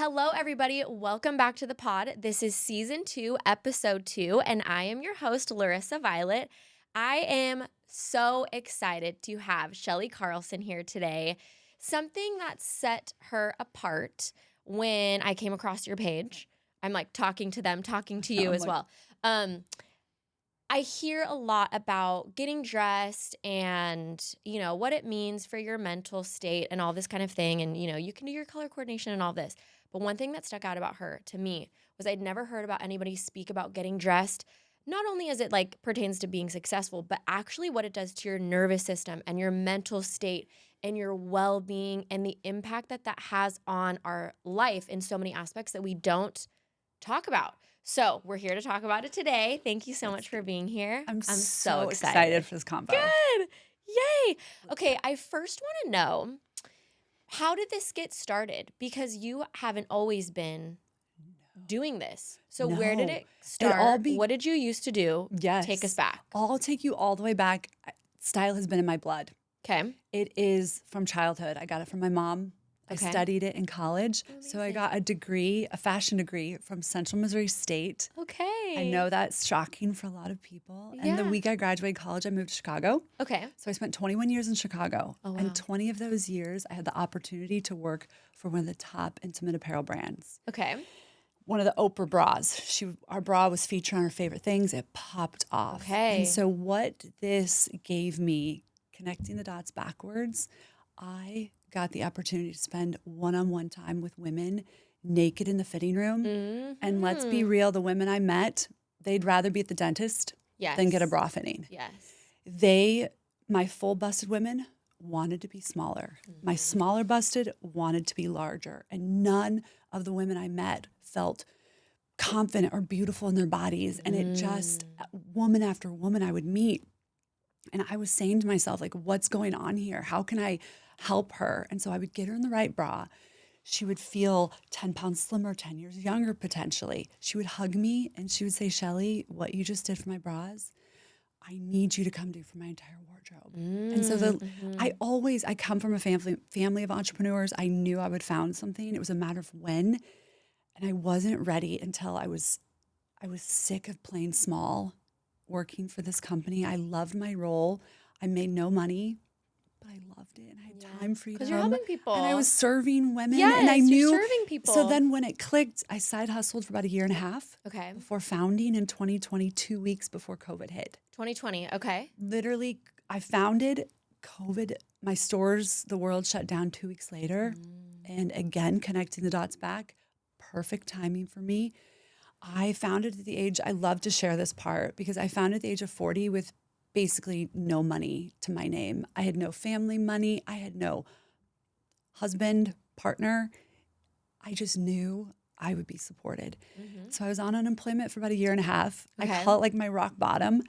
Hello, everybody. Welcome back to the pod. This is season 2, episode 2, and I am your host, Larissa Violet. I am so excited to have Chellie Carlson here today. Something that set her apart when I came across your page. I'm like talking to them, talking to you as well. I hear a lot about getting dressed and, what it means for your mental state and all this kind of thing. And, you can do your color coordination and all this. But one thing that stuck out about her to me was I'd never heard about anybody speak about getting dressed, not only as it like pertains to being successful, but actually what it does to your nervous system and your mental state and your well-being and the impact that that has on our life in so many aspects that we don't talk about. So we're here to talk about it today. Thank you so much for being here. I'm so excited for this combo. Good. Yay. Okay, I first want to know, how did this get started? Because you haven't always been doing this. So where did it start? What did you used to do? Yes. Take us back. I'll take you all the way back. Style has been in my blood. Okay. It is from childhood. I got it from my mom. Okay. I studied it in college. Amazing. So I got a fashion degree from Central Missouri State. Okay. I know that's shocking for a lot of people. Yeah. And the week I graduated college, I moved to Chicago. Okay. So I spent 21 years in Chicago. Oh, wow. And 20 of those years, I had the opportunity to work for one of the top intimate apparel brands. Okay. One of the Oprah bras. Our bra was featured on her favorite things. It popped off. Okay. And so what this gave me, connecting the dots backwards, I got the opportunity to spend one-on-one time with women naked in the fitting room. Mm-hmm. And let's be real, the women I met, they'd rather be at the dentist than get a bra fitting. Yes. My full busted women wanted to be smaller. Mm-hmm. My smaller busted wanted to be larger. And none of the women I met felt confident or beautiful in their bodies. And it just, woman after woman I would meet, and I was saying to myself, like, what's going on here? How can I help her? And so I would get her in the right bra. She would feel 10 pounds slimmer, 10 years younger, potentially. She would hug me and she would say, Chellie, what you just did for my bras, I need you to come do for my entire wardrobe. And so I come from a family of entrepreneurs. I knew I would found something. It was a matter of when. And I wasn't ready until I was sick of playing small, working for this company. I loved my role. I made no money, but I loved it, and I had time freedom. Because you're helping people. And I was serving women. Yes, and I knew, you're serving people. So then when it clicked, I side hustled for about a year and a half. Okay. Before founding in 2020, 2 weeks before COVID hit. 2020, okay. Literally, I founded COVID. My stores, the world shut down 2 weeks later. And again, connecting the dots back, perfect timing for me. I founded at the age, I love to share this part, because I founded at the age of 40 with basically no money to my name. I had no family money. I had no husband, partner. I just knew I would be supported. Mm-hmm. So I was on unemployment for about a year and a half. Okay. I call it like my rock bottom.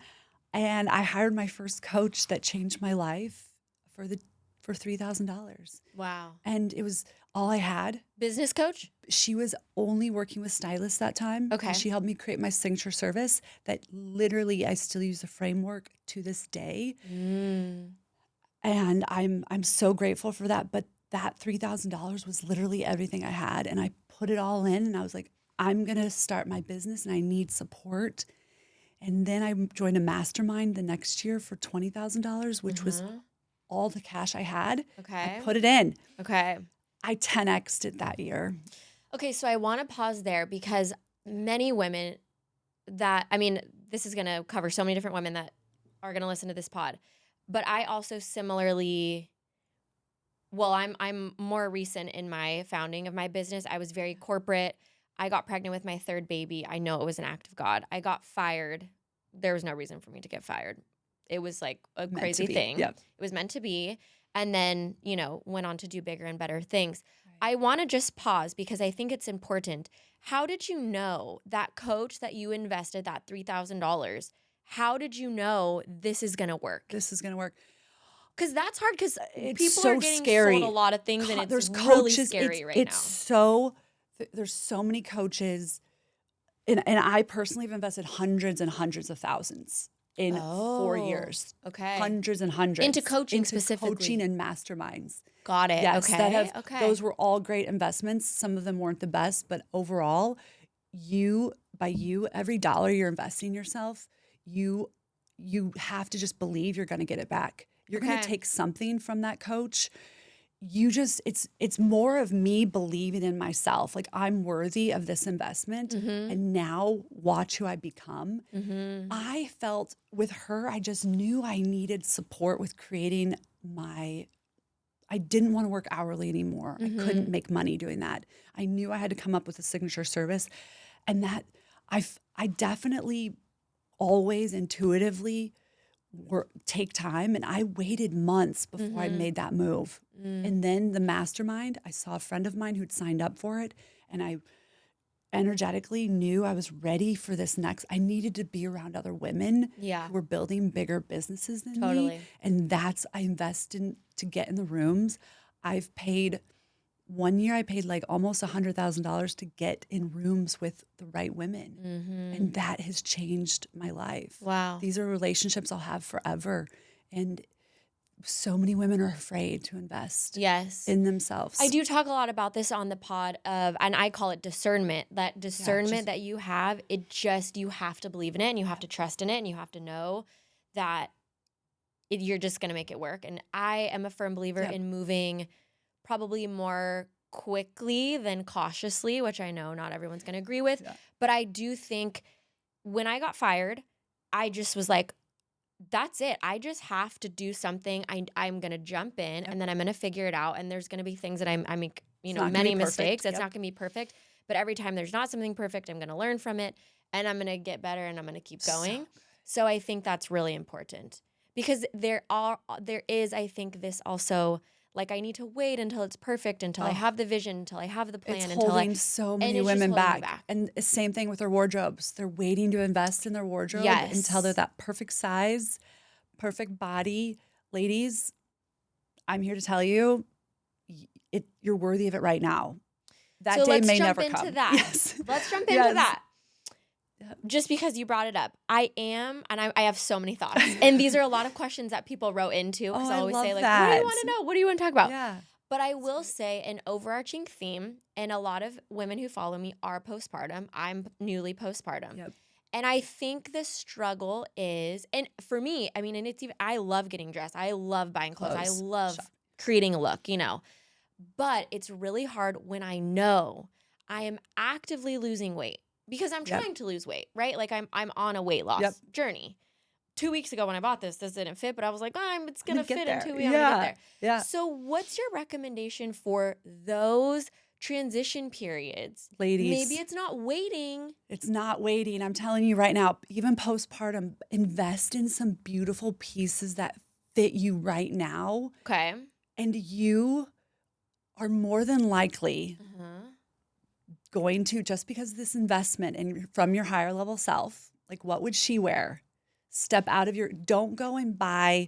And I hired my first coach that changed my life for $3,000. Wow. And it was all I had. Business coach? She was only working with stylists that time. Okay. And she helped me create my signature service that literally I still use the framework to this day. And I'm so grateful for that. But that $3,000 was literally everything I had. And I put it all in and I was like, I'm going to start my business and I need support. And then I joined a mastermind the next year for $20,000, which was all the cash I had. Okay. I put it in. Okay. I 10x'd it that year. Okay, so I want to pause there because many women this is going to cover so many different women that are going to listen to this pod. But I also similarly, I'm more recent in my founding of my business. I was very corporate. I got pregnant with my third baby. I know it was an act of God. I got fired. There was no reason for me to get fired. It was like a crazy thing. Yep. It was meant to be. And then, went on to do bigger and better things. Right. I want to just pause because I think it's important. How did you know that coach that you invested that $3,000, how did you know this is going to work? This is going to work. Because that's hard because people so are getting scary. sold a lot of things and it's there's really coaches, scary right now. There's so many coaches. And I personally have invested hundreds and hundreds of thousands in 4 years. Okay. Hundreds and hundreds. Into coaching specifically. Coaching and masterminds. Got it. Yes, that Okay. have Okay. those were all great investments. Some of them weren't the best, but overall, every dollar you're investing in yourself, you you have to just believe you're going to get it back. You're going to Okay. take something from that coach. It's more of me believing in myself. Like I'm worthy of this investment Mm-hmm. and now watch who I become. Mm-hmm. I felt with her, I just knew I needed support with creating I didn't want to work hourly anymore. I couldn't Mm-hmm. make money doing that. I knew I had to come up with a signature service, and that I definitely always intuitively take time, and I waited months before I Mm-hmm. made that move. Mm. And then the mastermind, I saw a friend of mine who'd signed up for it, and I energetically knew I was ready for this next. I needed to be around other women Yeah. who were building bigger businesses than me. Totally. And I invest in to get in the rooms. I've paid one year, I paid like almost $100,000 to get in rooms with the right women. Mm-hmm. And that has changed my life. Wow. These are relationships I'll have forever. And so many women are afraid to invest Yes. in I themselves. do talk a lot about this on the pod and I call it discernment. That Yeah, discernment just that you have, you have to believe in it and you have to trust in it and you have to know that you're just going to make it work. And I am a firm believer yeah, in moving probably more quickly than cautiously, which I know not everyone's going to agree with. yeah. But I do think when I got fired, I just was like, that's it. I just have to do something. I'm going to jump in Yep. and then I'm going to figure it out. And there's going to be things that I make, It's not gonna many be perfect. mistakes. It's Yep. not going to be perfect. But every time there's not something perfect, I'm going to learn from it and I'm going to get better and I'm going to keep So going. good. So I think that's really important because there is, I think this also, like I need to wait until it's perfect, until I Oh, have the vision, until I have the it's plan, holding so and many it's just women holding me back. back. And the same thing with their wardrobes. They're waiting to invest in their wardrobe until they're Yes. that perfect size, perfect body. Ladies, I'm here to tell you, you're worthy of it right now. That So day let's may jump never into come. that. Yes. Let's jump into Yes. that. Just because you brought it up, I have so many thoughts. And these are a lot of questions that people wrote into because Oh, I I always say, love like, what do you that. want to know? What do you want to talk about? Yeah. But I will say an overarching theme, and a lot of women who follow me are postpartum. I'm newly postpartum. Yep. And I think the struggle is, and for me, I mean, and it's even, I love getting dressed. I love buying clothes. I Clothes. love Shop. creating a look, But it's really hard when I know I am actively losing weight because I'm Yep. trying to lose weight, right? Like I'm on a weight loss Yep. journey. 2 weeks ago when I bought this didn't fit, but I was like, it's I'm gonna gonna get fit in there. 2 weeks. I'm gonna get Yeah. there. Yeah. So, what's your recommendation for those transition periods? Maybe Ladies, it's not waiting. it's not waiting. I'm telling you right now, even postpartum, invest in some beautiful pieces that fit you right now. Okay. And you are more than likely Uh-huh. going to, just because of this investment and from your higher level self, like what would she wear? Step out of don't go and buy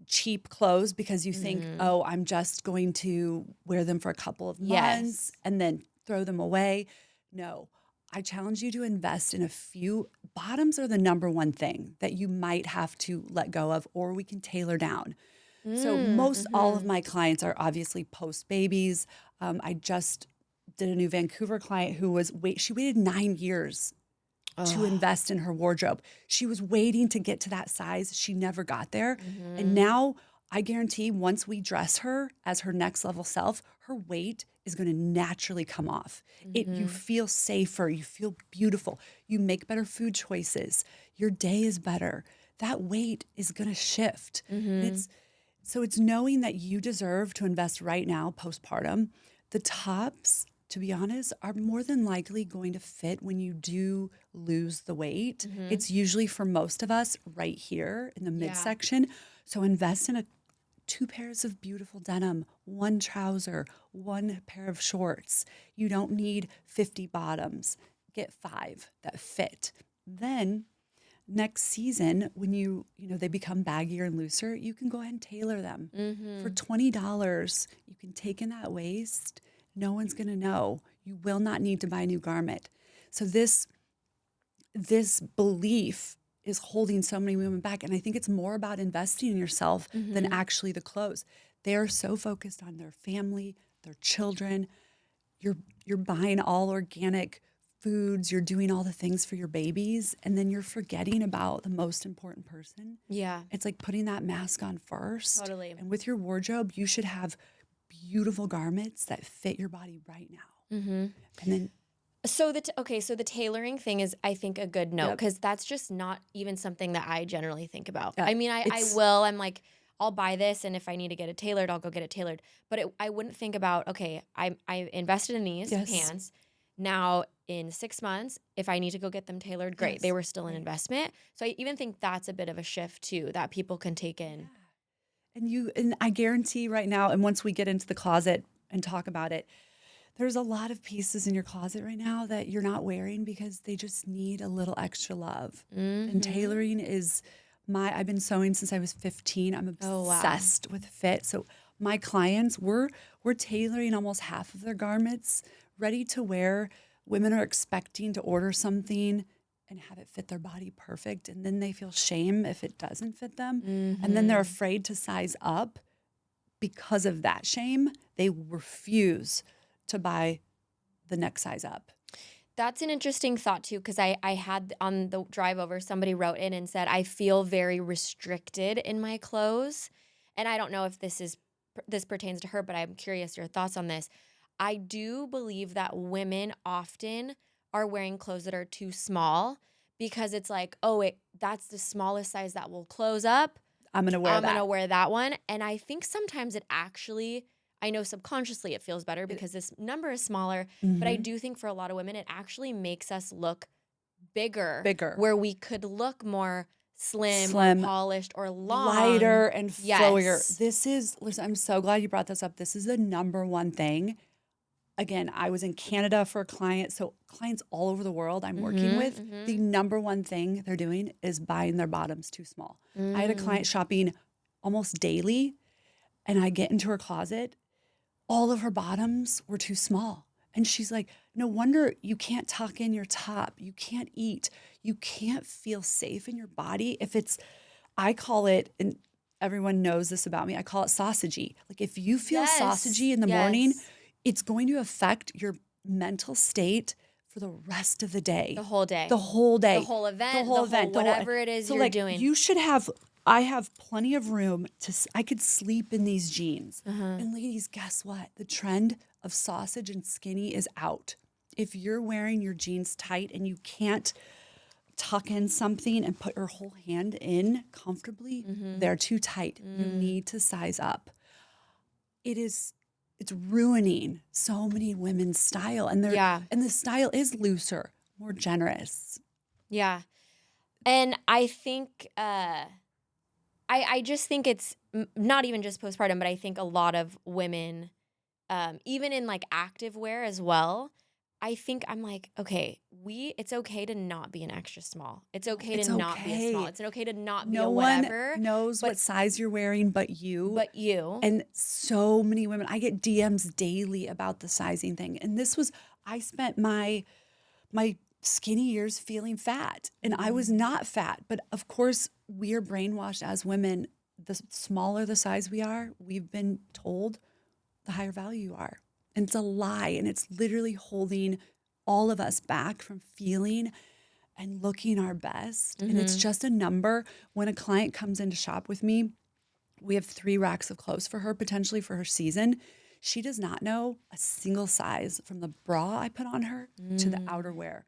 cheap clothes because you think, Mm-hmm. oh, I'm just going to wear them for a couple of months Yes. and then throw them away. No, I challenge you to invest in a few. Bottoms are the number one thing that you might have to let go of, or we can tailor down. So most all of Mm-hmm. my clients are obviously post babies. I just did a new Vancouver client who she waited 9 years to Oh. invest in her wardrobe. She was waiting to get to that size. She never got there. And Mm-hmm. now I guarantee once we dress her as her next level self, her weight is going to naturally come off. You Mm-hmm. feel safer, you feel beautiful, you make better food choices. Your day is better. That weight is going to shift. Mm-hmm. It's knowing that you deserve to invest right now postpartum. The tops, to be honest, are more than likely going to fit when you do lose the weight. Mm-hmm. It's usually for most of us right here in the Yeah. midsection. So invest in two pairs of beautiful denim, one trouser, one pair of shorts. You don't need 50 bottoms. Get 5 that fit. Then next season, when they become baggier and looser, you can go ahead and tailor them. Mm-hmm. For $20, you can take in that waist. No one's going to know. You will not need to buy a new garment. So this belief is holding so many women back. And I think it's more about investing in yourself than Mm-hmm. actually the clothes. They're so focused on their family, their children. You're buying all organic foods, you're doing all the things for your babies, and then you're forgetting about the most important person. Yeah. It's like putting that mask on first. Totally. And with your wardrobe, you should have beautiful garments that fit your body right now. Mm-hmm. And then So the tailoring thing is, I think, a good note, Yep. because that's just not even something that I generally think about. Yeah, I mean, I'm like, I'll buy this, and if I need to get it tailored, I'll go get it tailored. But I wouldn't think about, okay, I invested in these Yes. pants. Now in 6 months, if I need to go get them tailored, great. Yes, They were still an right. investment. So I even think that's a bit of a shift too, that people can take in. And I guarantee right now, and once we get into the closet and talk about it, there's a lot of pieces in your closet right now that you're not wearing because they just need a little extra love. Mm-hmm. And tailoring is I've been sewing since I was 15. I'm obsessed with fit. So my clients, we're tailoring almost half of their garments ready to wear. Women are expecting to order something and have it fit their body perfect. And then they feel shame if it doesn't fit them. Mm-hmm. And then they're afraid to size up because of that shame. They refuse to buy the next size up. That's an interesting thought too, because I had on the drive over, somebody wrote in and said, I feel very restricted in my clothes. And I don't know if this pertains to her, but I'm curious your thoughts on this. I do believe that women often are wearing clothes that are too small because it's like, oh, that's the smallest size that will close up. I'm going to wear that. I'm going to wear that one. And I think sometimes it actually, I know subconsciously it feels better because this number is smaller, but I do think for a lot of women, it actually makes us look bigger. Where we could look more slim, or polished, or long. Lighter and flowier. Yes. Listen, I'm so glad you brought this up. This is the number one thing. Again, I was in Canada for a client, so clients all over the world I'm working with, the number one thing they're doing is buying their bottoms too small. I had a client shopping almost daily, and I get into her closet. All of her bottoms were too small. And she's like, no wonder you can't tuck in your top. You can't eat. You can't feel safe in your body if it's, I call it, and everyone knows this about me, I call it sausagey. Like if you feel sausagey in the morning, it's going to affect your mental state for the rest of the day. The whole day. The whole day. The whole event. Whatever it is you're doing. You should have, I have plenty of room I could sleep in these jeans. And ladies, guess what? The trend of sausage and skinny is out. If you're wearing your jeans tight and you can't tuck in something and put your whole hand in comfortably, they're too tight. You need to size up. It's ruining so many women's style, and and the style is looser, more generous. Yeah. And I think I just think it's not even just postpartum, but I think a lot of women, even in like active wear as well, I think I'm like, okay, it's okay to not be an extra small. It's okay to not be a small. It's okay to not be a whatever. No one knows what size you're wearing but you. But you. And so many women, I get DMs daily about the sizing thing. And I spent my skinny years feeling fat, and I was not fat. But of course, we are brainwashed as women. The smaller the size we are, we've been told the higher value you are. And it's a lie, and it's literally holding all of us back from feeling and looking our best. And it's just a number. When a client comes in to shop with me, we have 3 racks of clothes for her, potentially for her season. She does not know a single size from the bra I put on her to the outerwear.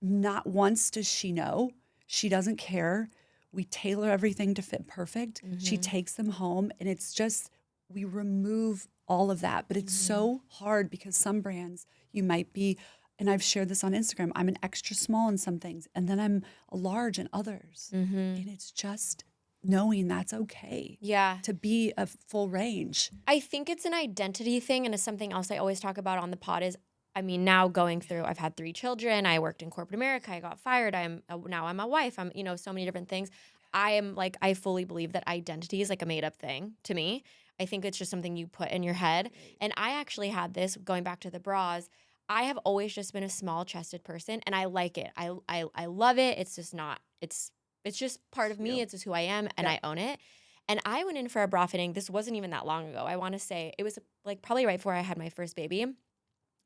Not once does she know. She doesn't care. We tailor everything to fit perfect. She takes them home, and it's just, we remove all of that. But it's so hard because some brands you might be, and I've shared this on Instagram, I'm an extra small in some things, and then I'm a large in others. And it's just knowing that's okay. Yeah. To be a full range. I think it's an identity thing, and it's something else I always talk about on the pod is, I mean, now going through, I've had 3 children. I worked in corporate America. I got fired. Now I'm a wife. I'm, so many different things. I fully believe that identity is like a made up thing to me. I think it's just something you put in your head. And I actually had this, going back to the bras, I have always just been a small chested person, and I like it. I love it. It's just not, it's just part of me. It's just who I am, and I own it. And I went in for a bra fitting. This wasn't even that long ago. I want to say it was like probably right before I had my first baby.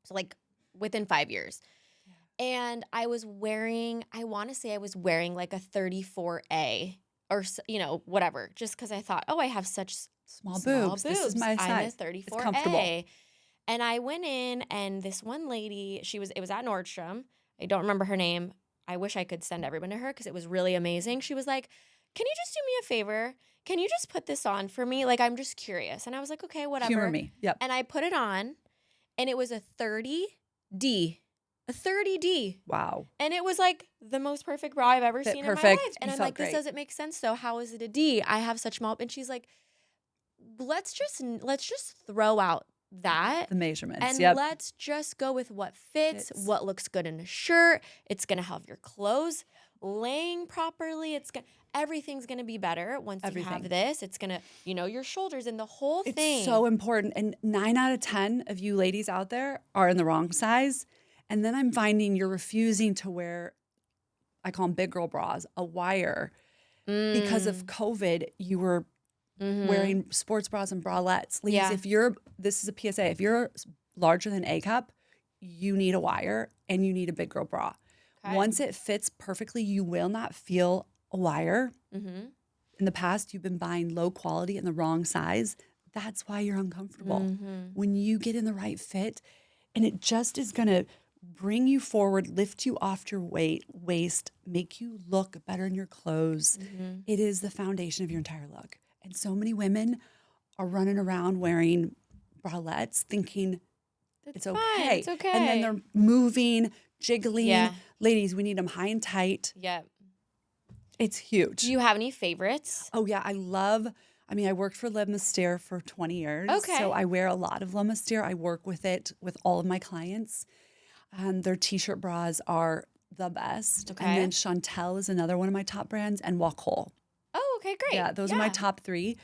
So like within 5 years. And I was wearing, I want to say I was wearing like a 34A or, whatever, just because I thought, oh, I have such Small small boobs. This is boobs. my I'm a size. It's comfortable. 34A. And I went in and this one lady, it was at Nordstrom. I don't remember her name. I wish I could send everyone to her because it was really amazing. She was like, can you just do me a favor? Can you just put this on for me? Like, I'm just curious. And I was like, okay, whatever. Humor me. Yep. And I put it on and it was a 30D. A 30D. Wow. And it was like the most perfect bra I've ever seen in my life. And I'm like, this doesn't make sense. So how is it a D? I have such small. And she's like, let's just throw out that the measurements and let's just go with what fits, what looks good in a shirt. It's gonna help your clothes laying properly. Everything's gonna be better once you have this. It's gonna, your shoulders and the whole thing. It's so important. And 9 out of 10 of you ladies out there are in the wrong size. And then I'm finding you're refusing to wear, I call them big girl bras, a wire. Because of COVID, you were wearing sports bras and bralettes. Ladies, this is a PSA, if you're larger than A cup, you need a wire and you need a big girl bra. Okay. Once it fits perfectly, you will not feel a wire. In the past, you've been buying low quality in the wrong size. That's why you're uncomfortable. When you get in the right fit, and it just is going to bring you forward, lift you off your waist, make you look better in your clothes. It is the foundation of your entire look. And so many women are running around wearing bralettes thinking it's okay. It's okay. And then they're moving, jiggling. Yeah. Ladies, we need them high and tight. Yep. It's huge. Do you have any favorites? Oh, yeah. I worked for Le Mystere for 20 years. Okay. So I wear a lot of Le Mystere. I work with it with all of my clients. Their t-shirt bras are the best. Okay. And then Chantel is another one of my top brands, and Wacol. Oh, okay, great. Yeah, those are my top 3.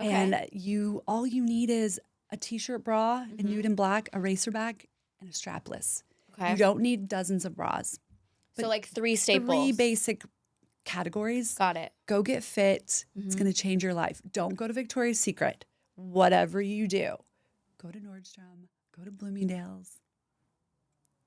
Okay. And all you need is a t-shirt bra, a nude and black, a racerback, and a strapless. Okay. You don't need dozens of bras. So like 3 staples. 3 basic categories. Got it. Go get fit. It's going to change your life. Don't go to Victoria's Secret. Whatever you do, go to Nordstrom, go to Bloomingdale's.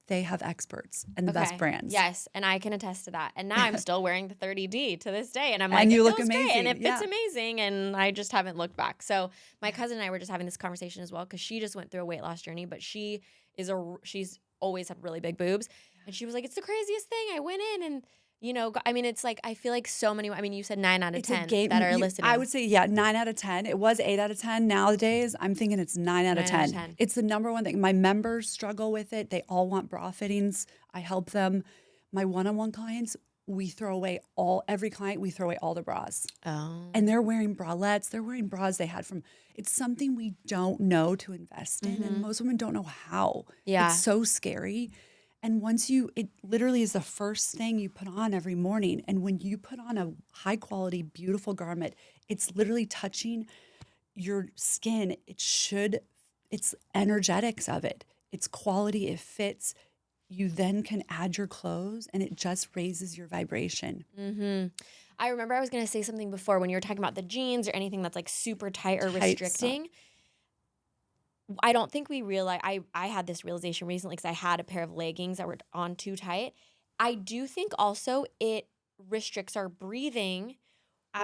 They have experts and the best brands. Yes, and I can attest to that. And now I'm still wearing the 30D to this day. And I'm like, and you it look feels amazing. Great, and it fits amazing. And I just haven't looked back. So my cousin and I were just having this conversation as well because she just went through a weight loss journey, but she's always had really big boobs. And she was like, it's the craziest thing. I went in and, it's like, I feel like so many, you said 9 out of 10 that are listening. I would say, 9 out of 10. It was 8 out of 10. Nowadays, I'm thinking it's 9 out of 10. It's the number one thing. My members struggle with it. They all want bra fittings. I help them. My one-on-one clients, we throw away all the bras. Oh. And they're wearing bralettes. They're wearing bras they had from, it's something we don't know to invest in. And most women don't know how. Yeah. It's so scary. And it literally is the first thing you put on every morning. And when you put on a high quality, beautiful garment, it's literally touching your skin. It's energetics of it. It's quality, it fits. You then can add your clothes and it just raises your vibration. I remember I was going to say something before when you were talking about the jeans or anything that's like super tight or restricting. I don't think we realize, I had this realization recently because I had a pair of leggings that were on too tight. I do think also it restricts our breathing,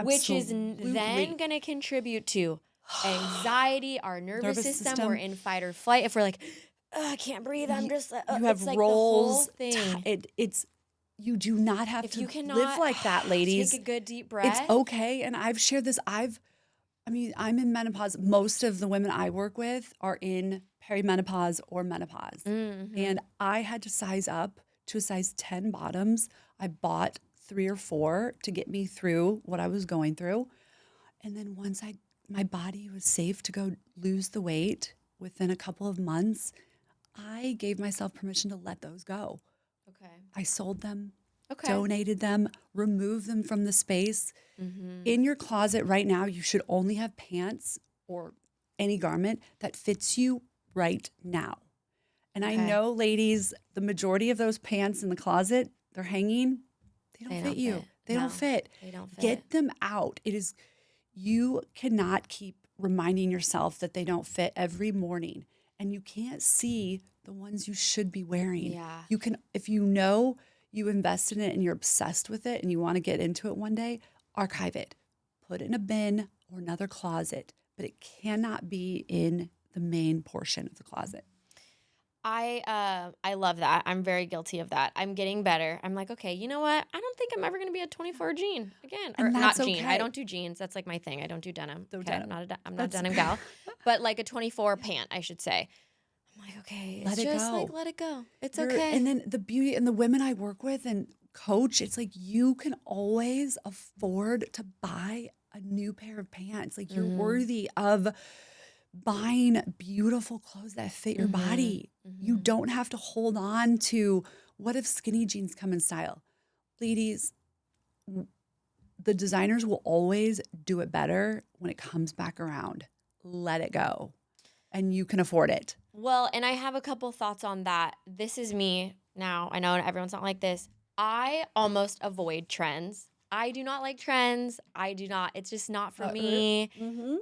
which is then going to contribute to anxiety, our nervous system. We're in fight or flight. If we're like, I can't breathe, I'm just, you have like rolls. The whole thing. You do not have to live like that, ladies. Take a good deep breath. It's okay. And I've shared this. I'm in menopause. Most of the women I work with are in perimenopause or menopause. And I had to size up to a size 10 bottoms. I bought 3 or 4 to get me through what I was going through. And then once my body was safe to go lose the weight within a couple of months, I gave myself permission to let those go. Okay. I sold them, donated them, removed them from the space. In your closet right now, you should only have pants or any garment that fits you right now. And I know, ladies, the majority of those pants in the closet, they're hanging, they don't fit you. They don't fit. They don't fit. Get them out. You cannot keep reminding yourself that they don't fit every morning, and you can't see the ones you should be wearing. Yeah. You can, if you know you invest in it and you're obsessed with it and you want to get into it one day, archive it, put it in a bin or another closet, but it cannot be in the main portion of the closet. I love that. I'm very guilty of that. I'm getting better. I'm like, okay, you know what? I don't think I'm ever going to be a 24 jean again. Or And not that's jean. I okay. don't do jeans. That's like my thing. I don't do denim. No Okay. denim. I'm not a That's- denim gal. But like a 24 pant, I should say. I'm like, okay, Let it's it just go. like, let it go. It's You're- okay. And then the beauty and the women I work with and coach, it's like you can always afford to buy a new pair of pants. Like you're worthy of buying beautiful clothes that fit your body. You don't have to hold on to what if skinny jeans come in style. Ladies, the designers will always do it better when it comes back around. Let it go. And you can afford it. Well, and I have a couple thoughts on that. This is me now. I know everyone's not like this. I almost avoid trends. I do not like trends. I do not. It's just not for me.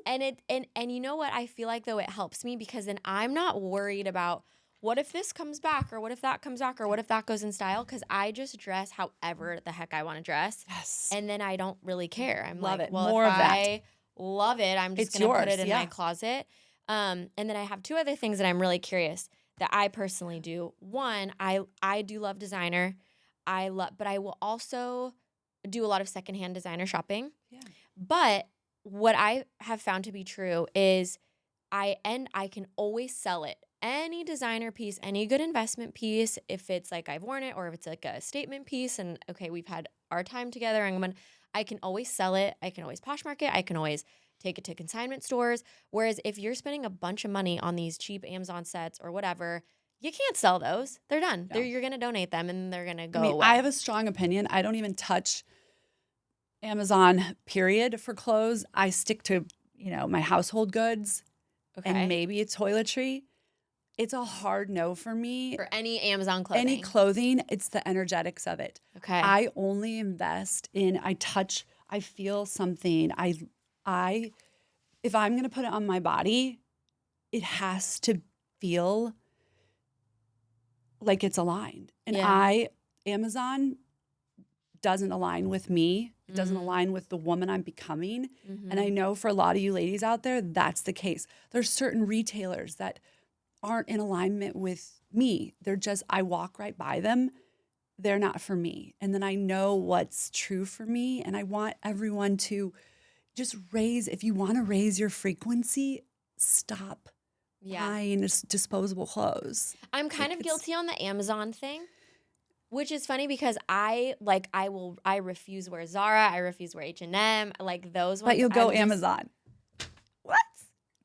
And you know what? I feel like though it helps me because then I'm not worried about what if this comes back or what if that comes back or what if that goes in style because I just dress however the heck I want to dress. Yes. And then I don't really care. I'm Love like, it. well, More if of that. I love it, I'm just It's going to put yours, it in yeah. my closet. And then I have two other things that I'm really curious that I personally do. One, I do love designer. But I will also do a lot of secondhand designer shopping. Yeah. But what I have found to be true is I can always sell it. Any designer piece, any good investment piece, if it's like I've worn it or if it's like a statement piece and okay, we've had our time together and I can always sell it. I can always Poshmark it. I can always take it to consignment stores. Whereas if you're spending a bunch of money on these cheap Amazon sets or whatever, you can't sell those. They're done. No. You're going to donate them and they're going to go I mean, away. I have a strong opinion. I don't even touch Amazon, period, for clothes. I stick to, my household goods and maybe a toiletry. It's a hard no for me. For any Amazon clothing. Any clothing, it's the energetics of it. Okay. I only invest in, I feel something. If I'm going to put it on my body, it has to feel like it's aligned. And Amazon doesn't align with me. It doesn't align with the woman I'm becoming. And I know for a lot of you ladies out there, that's the case. There's certain retailers that aren't in alignment with me. They're just, I walk right by them. They're not for me. And then I know what's true for me. And I want everyone to just if you want to raise your frequency, stop buying disposable clothes. I'm kind of guilty on the Amazon thing, which is funny because I refuse wear Zara. I refuse wear H&M, like those ones. But you'll go Amazon. What?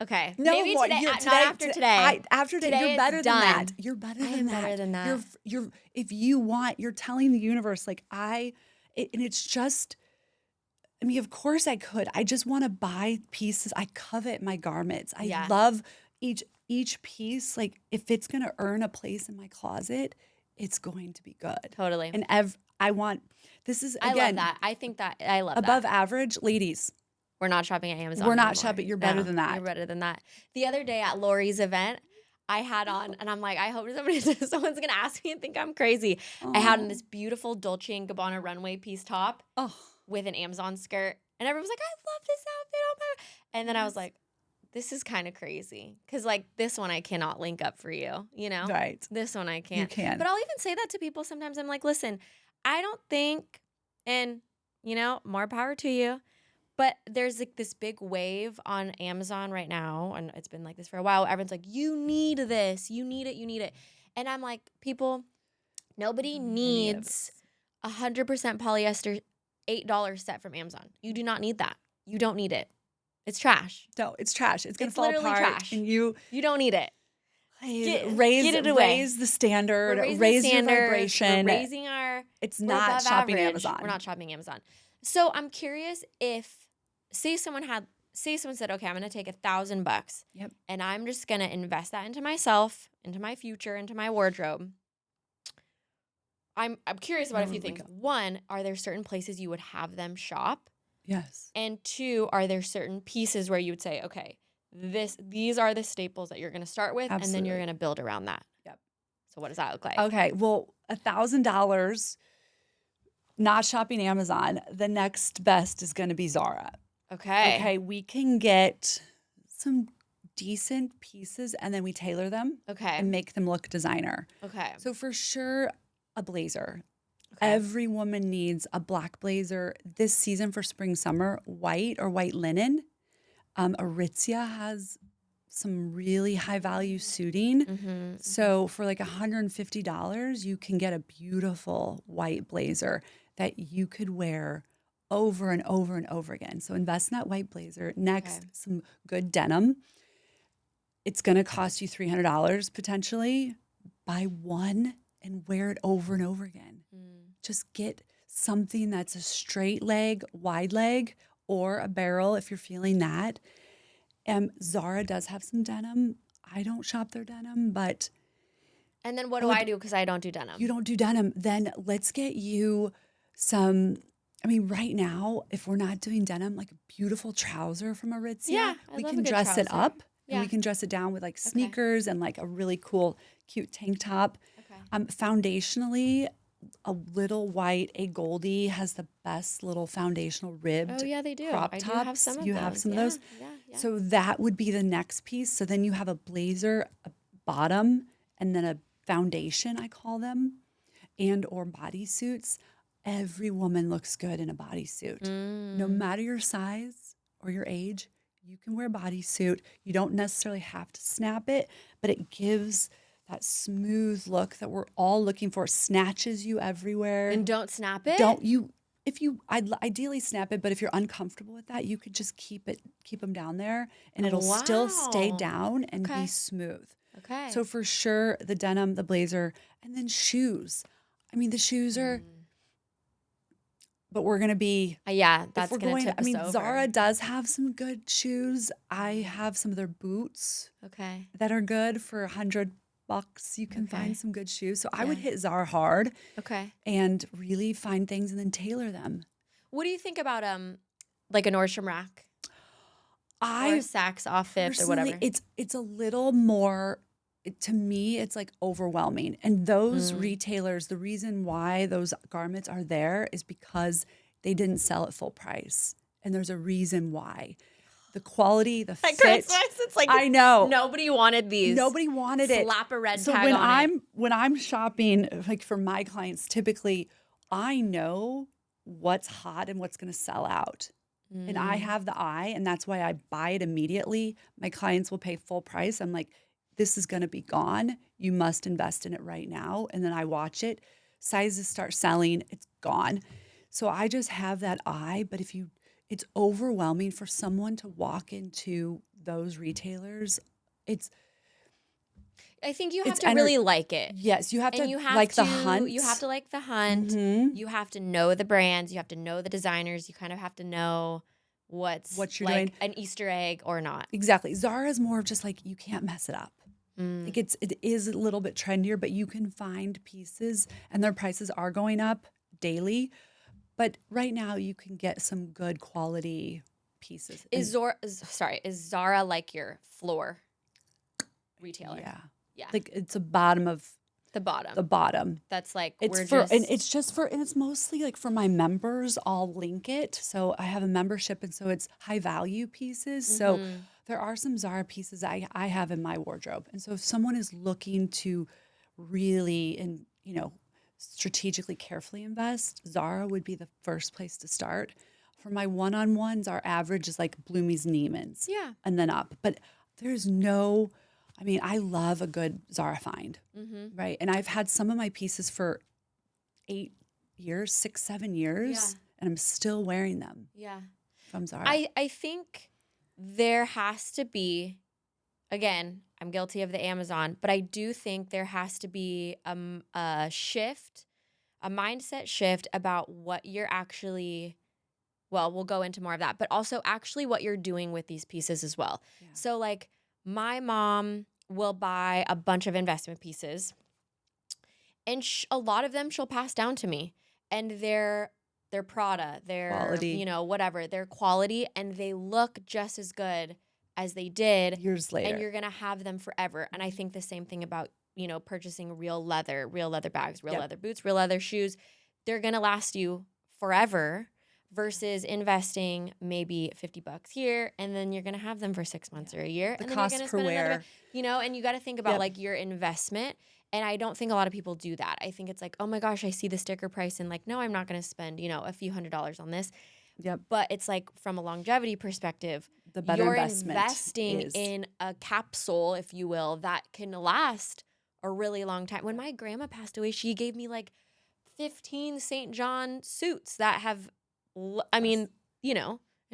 Okay. No Maybe more. today, not after today. After today, you're better than that. You're better than that. Better than that. If you want, you're telling the universe, like and it's just, I mean, of course I could. I just want to buy pieces. I covet my garments. I love each piece. Like if it's going to earn a place in my closet, it's going to be good. Totally. And I want, this is, again. I love that. I think that, I love above that. average, ladies. We're not shopping at Amazon We're not anymore. shopping. You're better than that. You're better than that. The other day at Lori's event, I had on, and I'm like, I hope someone's going to ask me and think I'm crazy. I had on this beautiful Dolce & Gabbana runway piece top with an Amazon skirt. And everyone was like, I love this outfit. Oh my. And then I was like, this is kind of crazy. Because like this one I cannot link up for you, Right. This one I can't. You can. But I'll even say that to people sometimes. I'm like, listen, I don't think, and more power to you. But there's like this big wave on Amazon right now, and it's been like this for a while. Everyone's like, you need this. You need it. You need it. And I'm like, people, nobody needs 100% polyester $8 set from Amazon. You do not need that. You don't need it. It's trash. No, it's trash. It's going to fall literally apart. Trash. And you don't need it. Raise it away. Raise the standard. Raise your vibration. We're raising our. It's not shopping average. Amazon. We're not shopping Amazon. So I'm curious if, say someone said, okay, I'm going to take $1,000 and I'm just going to invest that into myself, into my future, into my wardrobe. I'm curious about a few things. One, are there certain places you would have them shop? Yes. And 2, are there certain pieces where you would say, okay, these are the staples that you're going to start with, and then you're Absolutely. going to build around that. Yep. So what does that look like? Okay. Well, $1,000, not shopping Amazon. The next best is going to be Zara. Okay. Okay. We can get some decent pieces and then we tailor them Okay. and make them look designer. Okay. So for sure, a blazer. Okay. Every woman needs a black blazer this season for spring, summer, white or white linen. Aritzia has some really high value suiting. Mm-hmm. So for like $150, you can get a beautiful white blazer that you could wear over and over and over again. So invest in that white blazer. Next, Okay. some good denim. It's going to cost you $300 potentially. Buy one and wear it over and over again. Just get something that's a straight leg, wide leg, or a barrel if you're feeling that. Zara does have some denim. I don't shop their denim, but And then what do I do? Because I don't do denim. you don't do denim. Then let's get you some. I mean, right now, if we're not doing denim, like a beautiful trouser from Aritzia, Yeah, I we love a can good dress it trouser. up and Yeah. we can dress it down with like sneakers and like a really cool, cute tank top. Okay. Foundationally, a little white, a Goldie has the best little foundational ribbed Oh yeah, they do. crop I tops. do have some of You those. have some of Yeah, those. Yeah. So that would be the next piece. So then you have a blazer, a bottom, and then a foundation, I call them, and or bodysuits. Every woman looks good in a bodysuit. No matter your size or your age, you can wear a bodysuit. You don't necessarily have to snap it, but it gives that smooth look that we're all looking for. Snatches you everywhere. And don't snap it. Don't you? If you, I'd ideally snap it, but if you're uncomfortable with that, you could just keep them down there, and it'll still stay Wow. down and Okay. be smooth. Okay. So for sure, the denim, the blazer, and then shoes. I mean, the shoes are, but we're gonna be. Yeah, If that's we're gonna going, tip I us mean, over. Zara does have some good shoes. I have some of their boots Okay. that are good for $100. You can Okay. find some good shoes. So I would Yeah. hit Zara hard Okay. and really find things and then tailor them. What do you think about like a Nordstrom Rack or I a Saks off Fifth or personally, whatever? it's a little more. To me, it's like overwhelming. And those retailers, the reason why those garments are there is because they didn't sell at full price, and there's a reason why. The quality, the At fit. Christmas, it's like I know. nobody wanted these. Nobody wanted it. Slap a red So tag when on it. when I'm shopping, like for my clients, typically I know what's hot and what's going to sell out. And I have the eye, and that's why I buy it immediately. My clients will pay full price. I'm like, this is going to be gone. You must invest in it right now. And then I watch it. Sizes start selling, it's gone. So I just have that eye. But it's overwhelming for someone to walk into those retailers. I think you have It's to really like it. Yes, you have And to you have like to, the hunt. You have to like the hunt. Mhm. You have to know the brands. You have to know the designers. You kind of have to know what's What you're like doing. an Easter egg or not. Exactly. Zara is more of just like you can't mess it up. Mm. Like it is a little bit trendier, but you can find pieces, and their prices are going up daily. But right now, you can get some good quality pieces. Is Zara like your floor retailer? Yeah, Yeah. like it's a bottom of The bottom. the bottom. That's like It's we're for just and it's just for and it's mostly like for my members. I'll link it. So I have a membership, and so it's high value pieces. So Mhm. there are some Zara pieces I have in my wardrobe. And so if someone is looking to really and strategically carefully invest, Zara would be the first place to start. For my one-on-ones, our average is like Bloomie's, Neiman's, Yeah. and then up. But I love a good Zara find, right? And I've had some of my pieces for 8 years, 6, 7 years, Yeah. and I'm still wearing them Yeah. from Zara. I think there has to be, again, I'm guilty of the Amazon, but I do think there has to be a shift, a mindset shift about what you're actually, well, we'll go into more of that, but also actually what you're doing with these pieces as well. Yeah. So like my mom will buy a bunch of investment pieces, and a lot of them she'll pass down to me, and they're their Prada, their, Quality. whatever, their quality, and they look just as good as they did Years later. and you're going to have them forever. And I think the same thing about, purchasing real leather bags, real leather boots, real leather shoes. They're going to last you forever versus investing maybe $50 here, and then you're going to have them for 6 months or a year. The and then cost you're going to per spend wear. and you got to think about like your investment. And I don't think a lot of people do that. I think it's like, oh my gosh, I see the sticker price and like, no, I'm not going to spend, a few $100s on this. Yep. But it's like from a longevity perspective, The better you're investment investing is. in a capsule, if you will, that can last a really long time. When my grandma passed away, she gave me like 15 St. John suits that have, and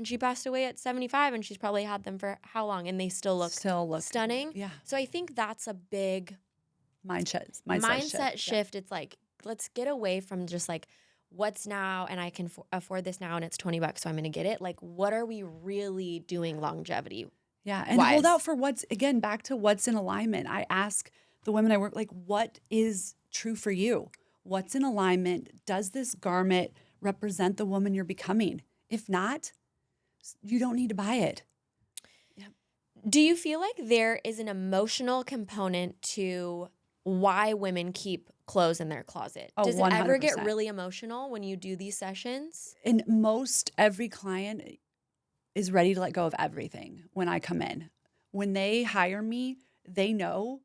she passed away at 75 and she's probably had them for how long? And they still look stunning. Yeah. So I think that's a big mindset shift. It's like, let's get away from just like, what's now and I can afford this now and it's $20, so I'm going to get it. Like, what are we really doing longevity? Yeah. And hold out for back to what's in alignment. I ask the women I work, like, what is true for you? What's in alignment? Does this garment represent the woman you're becoming? If not, you don't need to buy it. Yep. Do you feel like there is an emotional component to why women keep clothes in their closet? Oh, Does it ever get 100%. really emotional when you do these sessions? And every client is ready to let go of everything when I come in. When they hire me, they know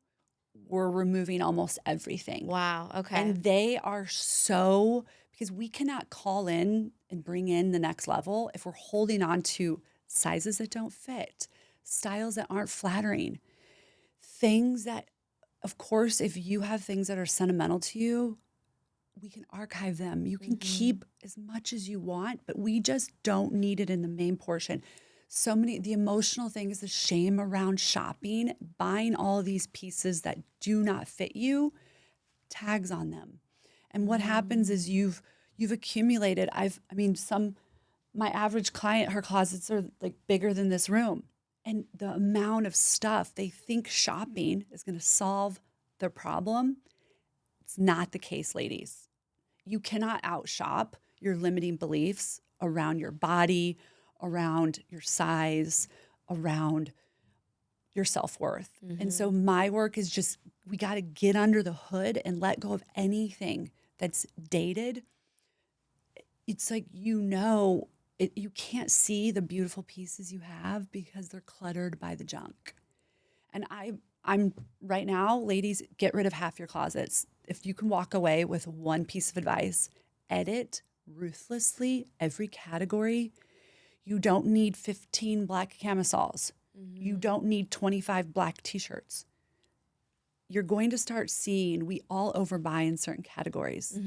we're removing almost everything. Wow. Okay. And they are because we cannot call in and bring in the next level if we're holding on to sizes that don't fit, styles that aren't flattering, things that, of course, if you have things that are sentimental to you, we can archive them. You can keep as much as you want, but we just don't need it in the main portion. So many, the emotional things, the shame around shopping, buying all of these pieces that do not fit you, tags on them. And what happens is you've accumulated, my average client, her closets are like bigger than this room. And the amount of stuff they think shopping is going to solve their problem. It's not the case, ladies. You cannot outshop your limiting beliefs around your body, around your size, around your self-worth. And so my work is just, we got to get under the hood and let go of anything that's dated. It's like, you can't see the beautiful pieces you have because they're cluttered by the junk. And I'm right now, ladies, get rid of half your closets. If you can walk away with one piece of advice, edit ruthlessly every category. You don't need 15 black camisoles. You don't need 25 black t-shirts. You're going to start seeing we all overbuy in certain categories.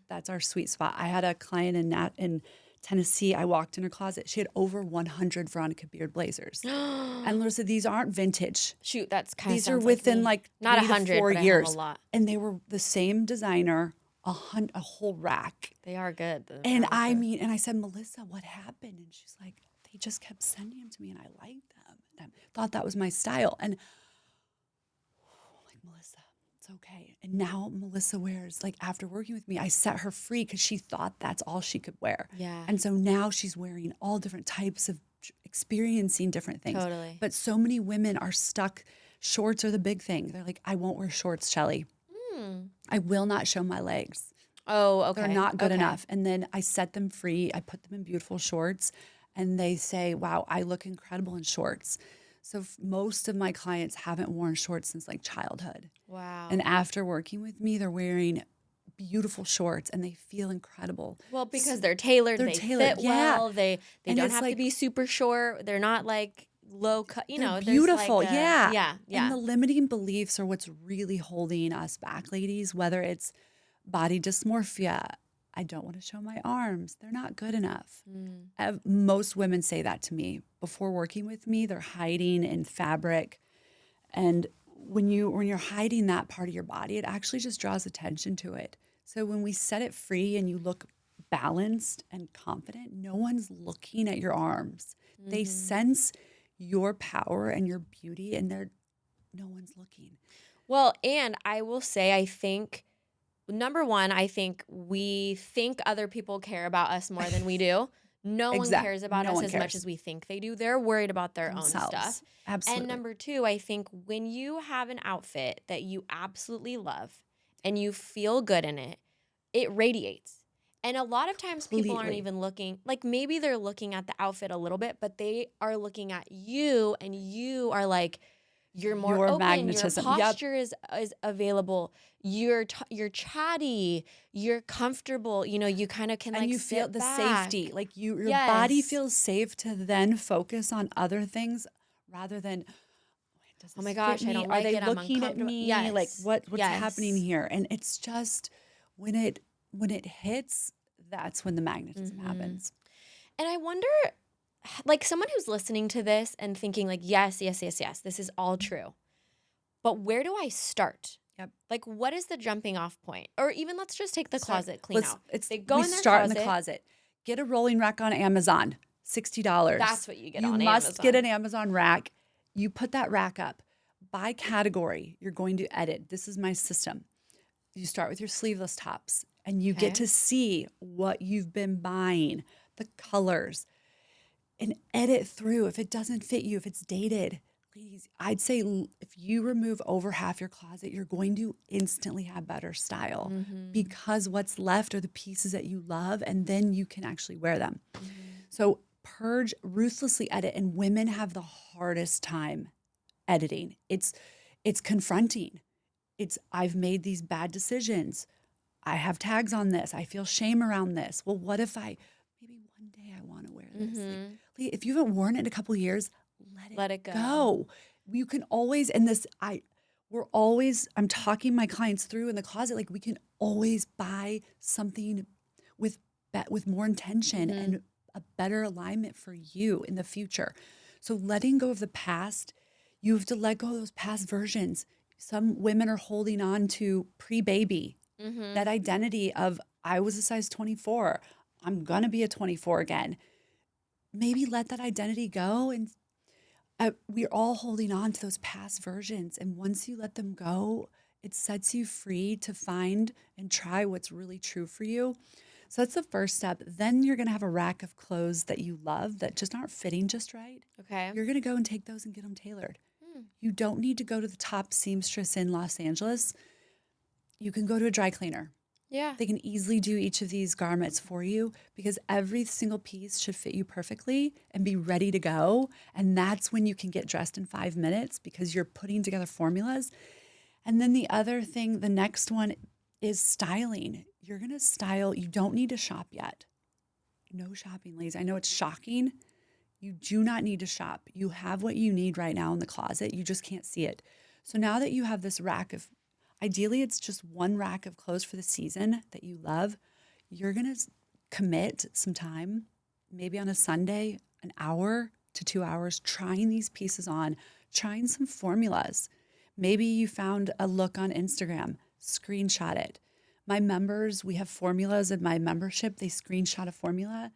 That's our sweet spot. I had a client in Tennessee. I walked in her closet. She had over 100 Veronica Beard blazers. And Larissa, these aren't vintage. Shoot, that's kind of These are within like not 3 to 100, 4 but years. I have a lot. And they were the same designer, a whole rack. They are good. And I said, Melissa, what happened? And she's like, they just kept sending them to me and I liked them. And I thought that was my style. And like, Melissa, it's okay. And now Melissa wears, like after working with me, I set her free because she thought that's all she could wear. Yeah. And so now she's wearing all different types of experiencing different things. Totally. But so many women are stuck. Shorts are the big thing. They're like, I won't wear shorts, Chellie. I will not show my legs. Oh, okay. They're not good enough. And then I set them free. I put them in beautiful shorts and they say, wow, I look incredible in shorts. So most of my clients haven't worn shorts since like childhood. Wow. And after working with me, they're wearing beautiful shorts and they feel incredible. Well, because they're tailored, they fit well, they don't have to be super short. They're not like low cut, they're beautiful. Like yeah. And the limiting beliefs are what's really holding us back, ladies, whether it's body dysmorphia. I don't want to show my arms. They're not good enough. Most women say that to me before working with me. They're hiding in fabric. And when you're hiding that part of your body, it actually just draws attention to it. So when we set it free and you look balanced and confident, no one's looking at your arms. They sense your power and your beauty and no one's looking. Well, and I will say, I think number one, I think we think other people care about us more than we do. No one Exact. cares about No us one as much cares. as we think they do. They're worried about their own Themselves. stuff. And Absolutely. number two, I think when you have an outfit that you absolutely love and you feel good in it, it radiates. And a lot of times people aren't Completely. even looking, like maybe they're looking at the outfit a little bit, but they are looking at you and you are like, you're more Your open, your magnetism. Yep. posture is available, you're chatty, you're comfortable, you know, you kind of can And like you feel sit the back. safety. Like your body Yes. feels safe to then focus on other things rather than, "Wait, does Oh my this fit gosh, I me? don't Are like they it. I'm looking at uncomfortable. me? Like Yes. what's happening Yes. here?" And it's just when it hits, that's when the magnetism Mhm. happens. And I wonder, like someone who's listening to this and thinking like, yes, yes, yes, yes, this is all true. But where do I start? Yep. Like, what is the jumping off point? Or even let's just take the Start. closet clean out. They go We in their start in the closet. closet. Get a rolling rack on Amazon, $60. That's what you get You on must get Amazon. an Amazon rack. You put that rack up. By category, you're going to edit. This is my system. You start with your sleeveless tops and you get Okay. to see what you've been buying, the colors, and edit through. If it doesn't fit you, if it's dated, ladies, I'd say if you remove over half your closet, you're going to instantly have better style Mm-hmm. because what's left are the pieces that you love and then you can actually wear them. Mm-hmm. So purge, ruthlessly edit, and women have the hardest time editing. It's confronting. It's I've made these bad decisions. I have tags on this. I feel shame around this. Well, what if maybe one day I want to wear this? Like, Mm-hmm. if you haven't worn it in a couple of years, let it Let it go. go. You can always, and this, I'm talking my clients through in the closet, like we can always buy something with, with more intention Mm-hmm. and a better alignment for you in the future. So letting go of the past, you have to let go of those past versions. Some women are holding on to pre-baby, Mm-hmm. that identity of I was a size 24. I'm going to be a 24 again. Maybe let that identity go. And we're all holding on to those past versions. And once you let them go, it sets you free to find and try what's really true for you. So that's the first step. Then you're going to have a rack of clothes that you love that just aren't fitting just right. Okay. You're going to go and take those and get them tailored. Hmm. You don't need to go to the top seamstress in Los Angeles. You can go to a dry cleaner. Yeah. They can easily do each of these garments for you because every single piece should fit you perfectly and be ready to go. And that's when you can get dressed in 5 minutes because you're putting together formulas. And then the other thing, the next one is styling. You're going to style. You don't need to shop yet. No shopping, ladies. I know it's shocking. You do not need to shop. You have what you need right now in the closet. You just can't see it. So now that you have this rack of, ideally, it's just one rack of clothes for the season that you love, you're going to commit some time, maybe on a Sunday, an hour to 2 hours, trying these pieces on, trying some formulas. Maybe you found a look on Instagram, screenshot it. My members, we have formulas in my membership. They screenshot a formula.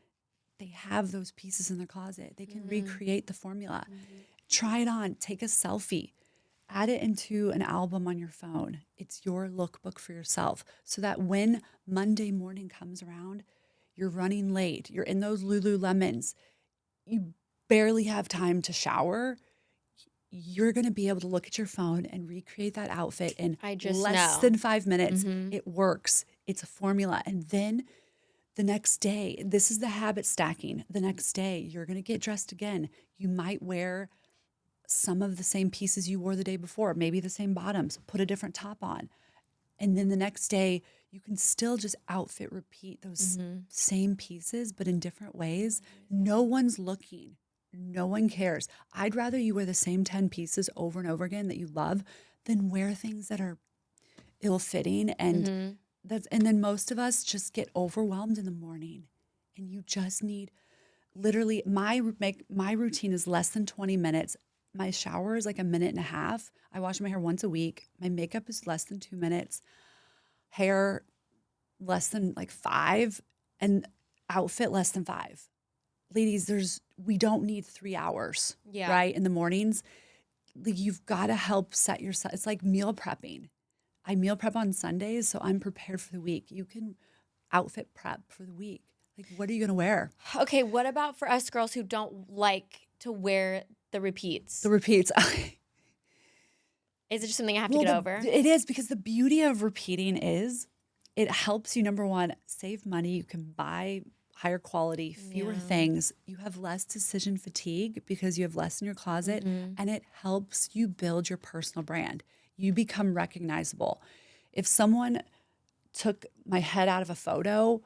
They have those pieces in their closet. They can recreate the formula. Try it on, take a selfie, add it into an album on your phone. It's your lookbook for yourself so that when Monday morning comes around, you're running late, you're in those Lululemons, you barely have time to shower. You're going to be able to look at your phone and recreate that outfit in I just less know. than 5 minutes. Mm-hmm. It works. It's a formula. And then the next day, this is the habit stacking. The next day, you're going to get dressed again. You might wear some of the same pieces you wore the day before, maybe the same bottoms, put a different top on. And then the next day, you can still just outfit repeat those Mm-hmm. same pieces, but in different ways. No one's looking. No one cares. I'd rather you wear the same 10 pieces over and over again that you love than wear things that are ill-fitting Mm-hmm. and then most of us just get overwhelmed in the morning and you just need literally my routine is less than 20 minutes. My shower is like a minute and a half. I wash my hair once a week. My makeup is less than 2 minutes. Hair less than like 5 and outfit less than 5. Ladies, we don't need 3 hours, Yeah. right? In the mornings. Like you've got to help set yourself. It's like meal prepping. I meal prep on Sundays, so I'm prepared for the week. You can outfit prep for the week. Like, what are you going to wear? Okay, what about for us girls who don't like to wear the repeats? The repeats. Is it just something I have to Well, get over? it is, because the beauty of repeating is it helps you, number one, save money. You can buy higher quality, fewer Yeah. things. You have less decision fatigue because you have less in your closet, and it helps you build your personal brand. You become recognizable. If someone took my head out of a photo,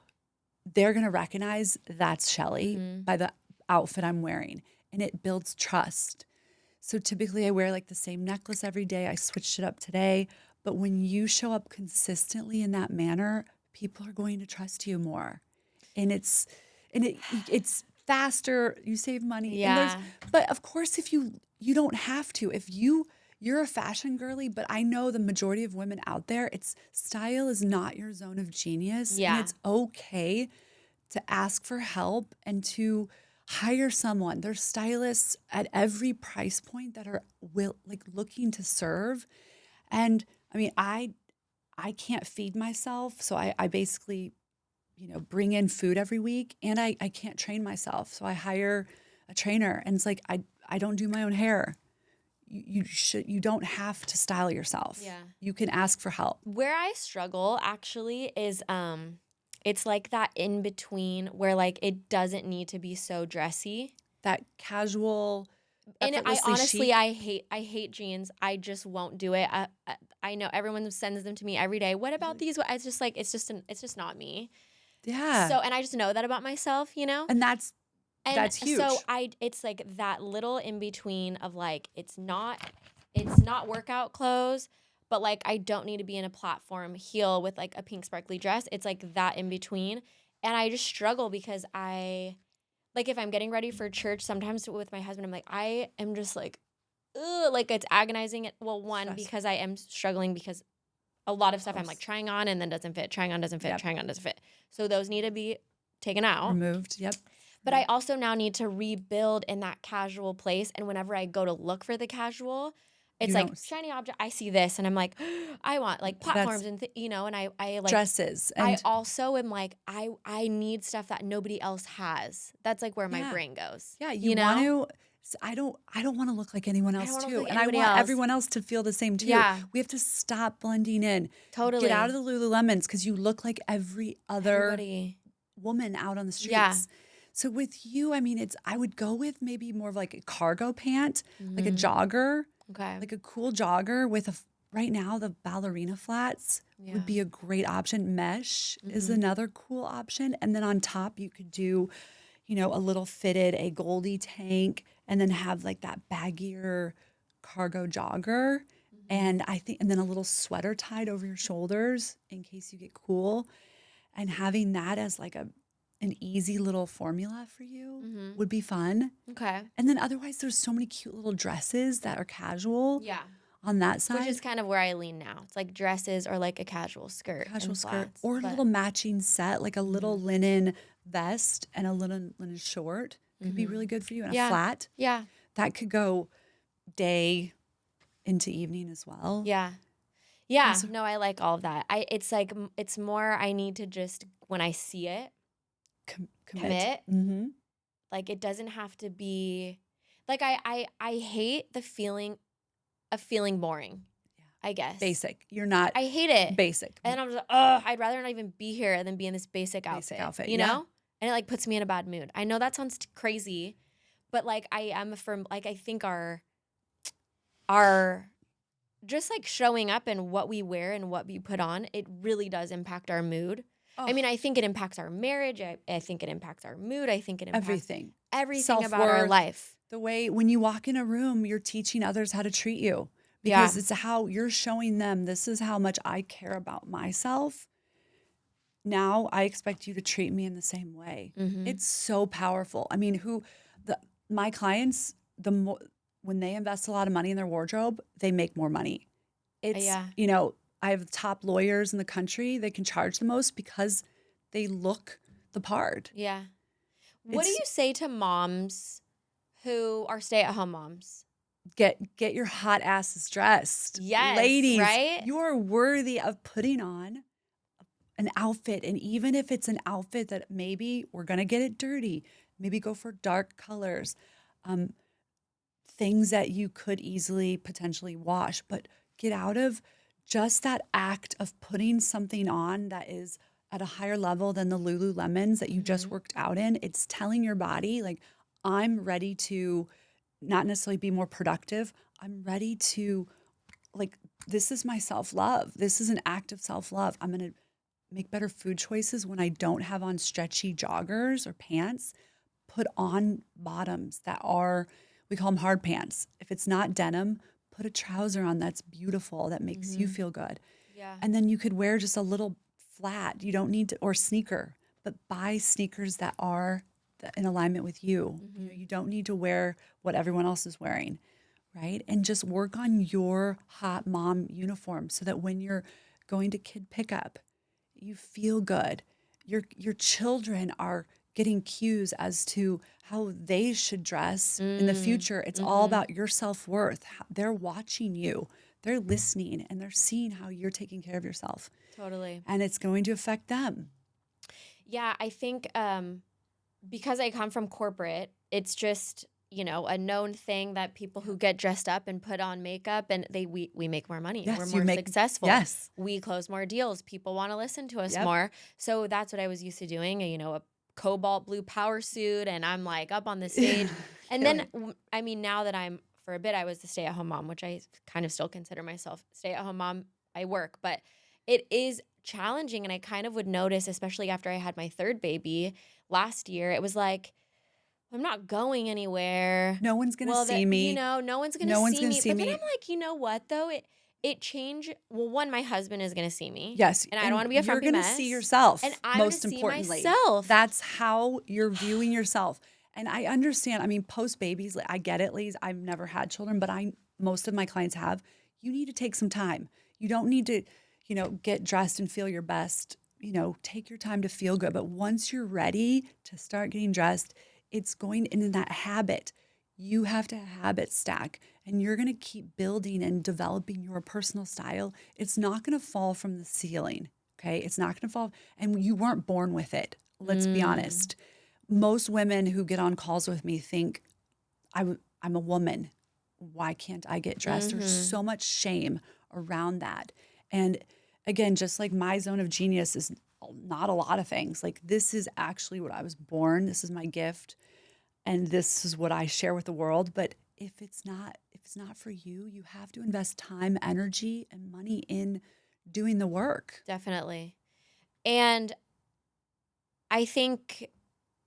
they're going to recognize that's Chellie by the outfit I'm wearing, and it builds trust. So typically I wear like the same necklace every day. I switched it up today. But when you show up consistently in that manner, people are going to trust you more. And it's faster, you save money. And Yeah. but of course if you don't have to. If you're a fashion girly, but I know the majority of women out there, style is not your zone of genius. And Yeah. it's okay to ask for help and to hire someone. There's stylists at every price point that are looking to serve. And I mean, I can't feed myself, so I basically, bring in food every week, and I can't train myself, so I hire a trainer. And it's like I don't do my own hair. You don't have to style yourself. Yeah. You can ask for help. Where I struggle actually is it's like that in between where like it doesn't need to be so dressy. That casual, And I effortlessly honestly chic. I hate jeans. I just won't do it. I know everyone sends them to me every day. What about these? It's just like it's just not me. Yeah. So and I just know that about myself, you know? And that's And huge. so it's like that little in between of like it's not workout clothes, but like I don't need to be in a platform heel with like a pink sparkly dress. It's like that in between. And I just struggle because like if I'm getting ready for church, sometimes with my husband, I'm like, I am just like, ugh, like it's agonizing. Well, one, Stress. because I am struggling because a lot of stuff I'm course. like trying on and then doesn't fit, trying on doesn't fit, Yep. trying on doesn't fit. So those need to be taken out. Removed. Yep. But I also now need to rebuild in that casual place. And whenever I go to look for the casual, it's You like don't shiny object. I see this and I'm like, I want like platforms and and I like dresses. I And also am like, I need stuff that nobody else has. That's like where my yeah. brain goes. Yeah, you know? want to. I don't want to look like anyone I else don't wanna too. look like And I anybody want else. everyone else to feel the same too. Yeah. We have to stop blending in. Totally. Get out of the Lululemons, because you look like every other Everybody. woman out on the streets. Yeah. So with you, I mean, I would go with maybe more of like a cargo pant, like a jogger, Okay. like a cool jogger with right now the ballerina flats Yeah. would be a great option. Mesh is another cool option. And then on top you could do, a little a Goldie tank, and then have like that baggier cargo jogger. And and then a little sweater tied over your shoulders in case you get cool. And having that as like an easy little formula for you would be fun. Okay. And then otherwise there's so many cute little dresses that are casual Yeah. on that side. Which is kind of where I lean now. It's like dresses or like a casual skirt. Casual and skirt, flats, or a but- little matching set, like a little linen vest and a little linen short could be really good for you. And a flat Yeah. that could go day into evening as well. Yeah. Yeah. Also- No, I like all of that. It's like it's more I need to just when I see it, commit. Mm-hmm. Like it doesn't have to be like I hate the feeling of feeling boring. I guess. Basic. You're not I hate it. basic. And I'm just like, oh, I'd rather not even be here than be in this basic outfit. You yeah. know? And it like puts me in a bad mood. I know that sounds crazy, but like I am a firm like I think our just like showing up and what we wear and what we put on, it really does impact our mood. I mean, I think it impacts our marriage. I think it impacts our mood. I think it impacts everything about our Self-worth, life. The way when you walk in a room, you're teaching others how to treat you, because it's how you're showing them, this is how much I care about myself. Now I expect you to treat me in the same way. It's so powerful. I mean, my clients, when they invest a lot of money in their wardrobe, they make more money. It's, I have the top lawyers in the country. They can charge the most because they look the part. Yeah. What do you say to moms who are stay-at-home moms? Get your hot asses dressed. Yes, Ladies, right? you're worthy of putting on an outfit. And even if it's an outfit that maybe we're going to get it dirty, maybe go for dark colors, um, things that you could easily potentially wash, but get out of just that act of putting something on that is at a higher level than the Lululemons that you just Mhm. worked out in. It's telling your body, like, I'm ready to not necessarily be more productive. I'm ready to, like, this is my self love. This is an act of self love. I'm going to make better food choices when I don't have on stretchy joggers or pants. Put on bottoms that are, we call them hard pants. If it's not denim, put a trouser on that's beautiful, that makes you Mhm. feel good. Yeah. And then you could wear just a little flat. You don't need to, or sneaker, but buy sneakers that are in alignment with you. You know, Mhm. you don't need to wear what everyone else is wearing, right? And just work on your hot mom uniform so that when you're going to kid pickup, you feel good. Your children are getting cues as to how they should dress in the Mm. future. It's all Mhm. about your self-worth. They're watching you. They're listening and they're seeing how you're taking care of yourself. Totally. And it's going to affect them. Yeah, I think because I come from corporate, it's just, a known thing that people Yeah. who get dressed up and put on makeup and we make more money. We're Yes, you more make, successful. yes. We close more deals. People want to listen to us Yep. more. So that's what I was used to doing, a cobalt blue power suit and I'm like up on the stage. And then Killing. I mean now that I'm for a bit I was the stay-at-home mom, which I kind of still consider myself stay-at-home mom. I work, but it is challenging and I kind of would notice especially after I had my third baby last year. It was like I'm not going anywhere. No one's going to Well, see me. no one's gonna No one's see going to me. see But then me. I'm like, you know what though? It changed. Well, one, my husband is gonna see me, Yes, and I don't and want to be a you're frumpy going to see mess. And yourself, I'm gonna most see importantly. myself. That's how you're viewing yourself. And I understand, I mean, post babies, like, I get it, Lise. I've never had children, but most of my clients have. You need to take some time. You don't need to, get dressed and feel your best. Take your time to feel good. But once you're ready to start getting dressed, it's going into that habit. You have to habit stack and you're going to keep building and developing your personal style. It's not going to fall from the ceiling. Okay. It's not going to fall. And you weren't born with it. Let's be Mm, honest. Most women who get on calls with me think, I'm a woman. Why can't I get dressed? There's mm-hmm. so much shame around that. And again, just like my zone of genius is not a lot of things. Like, this is actually what I was born. This is my gift and this is what I share with the world. But if it's not for you, you have to invest time, energy, and money in doing the work. Definitely. And I think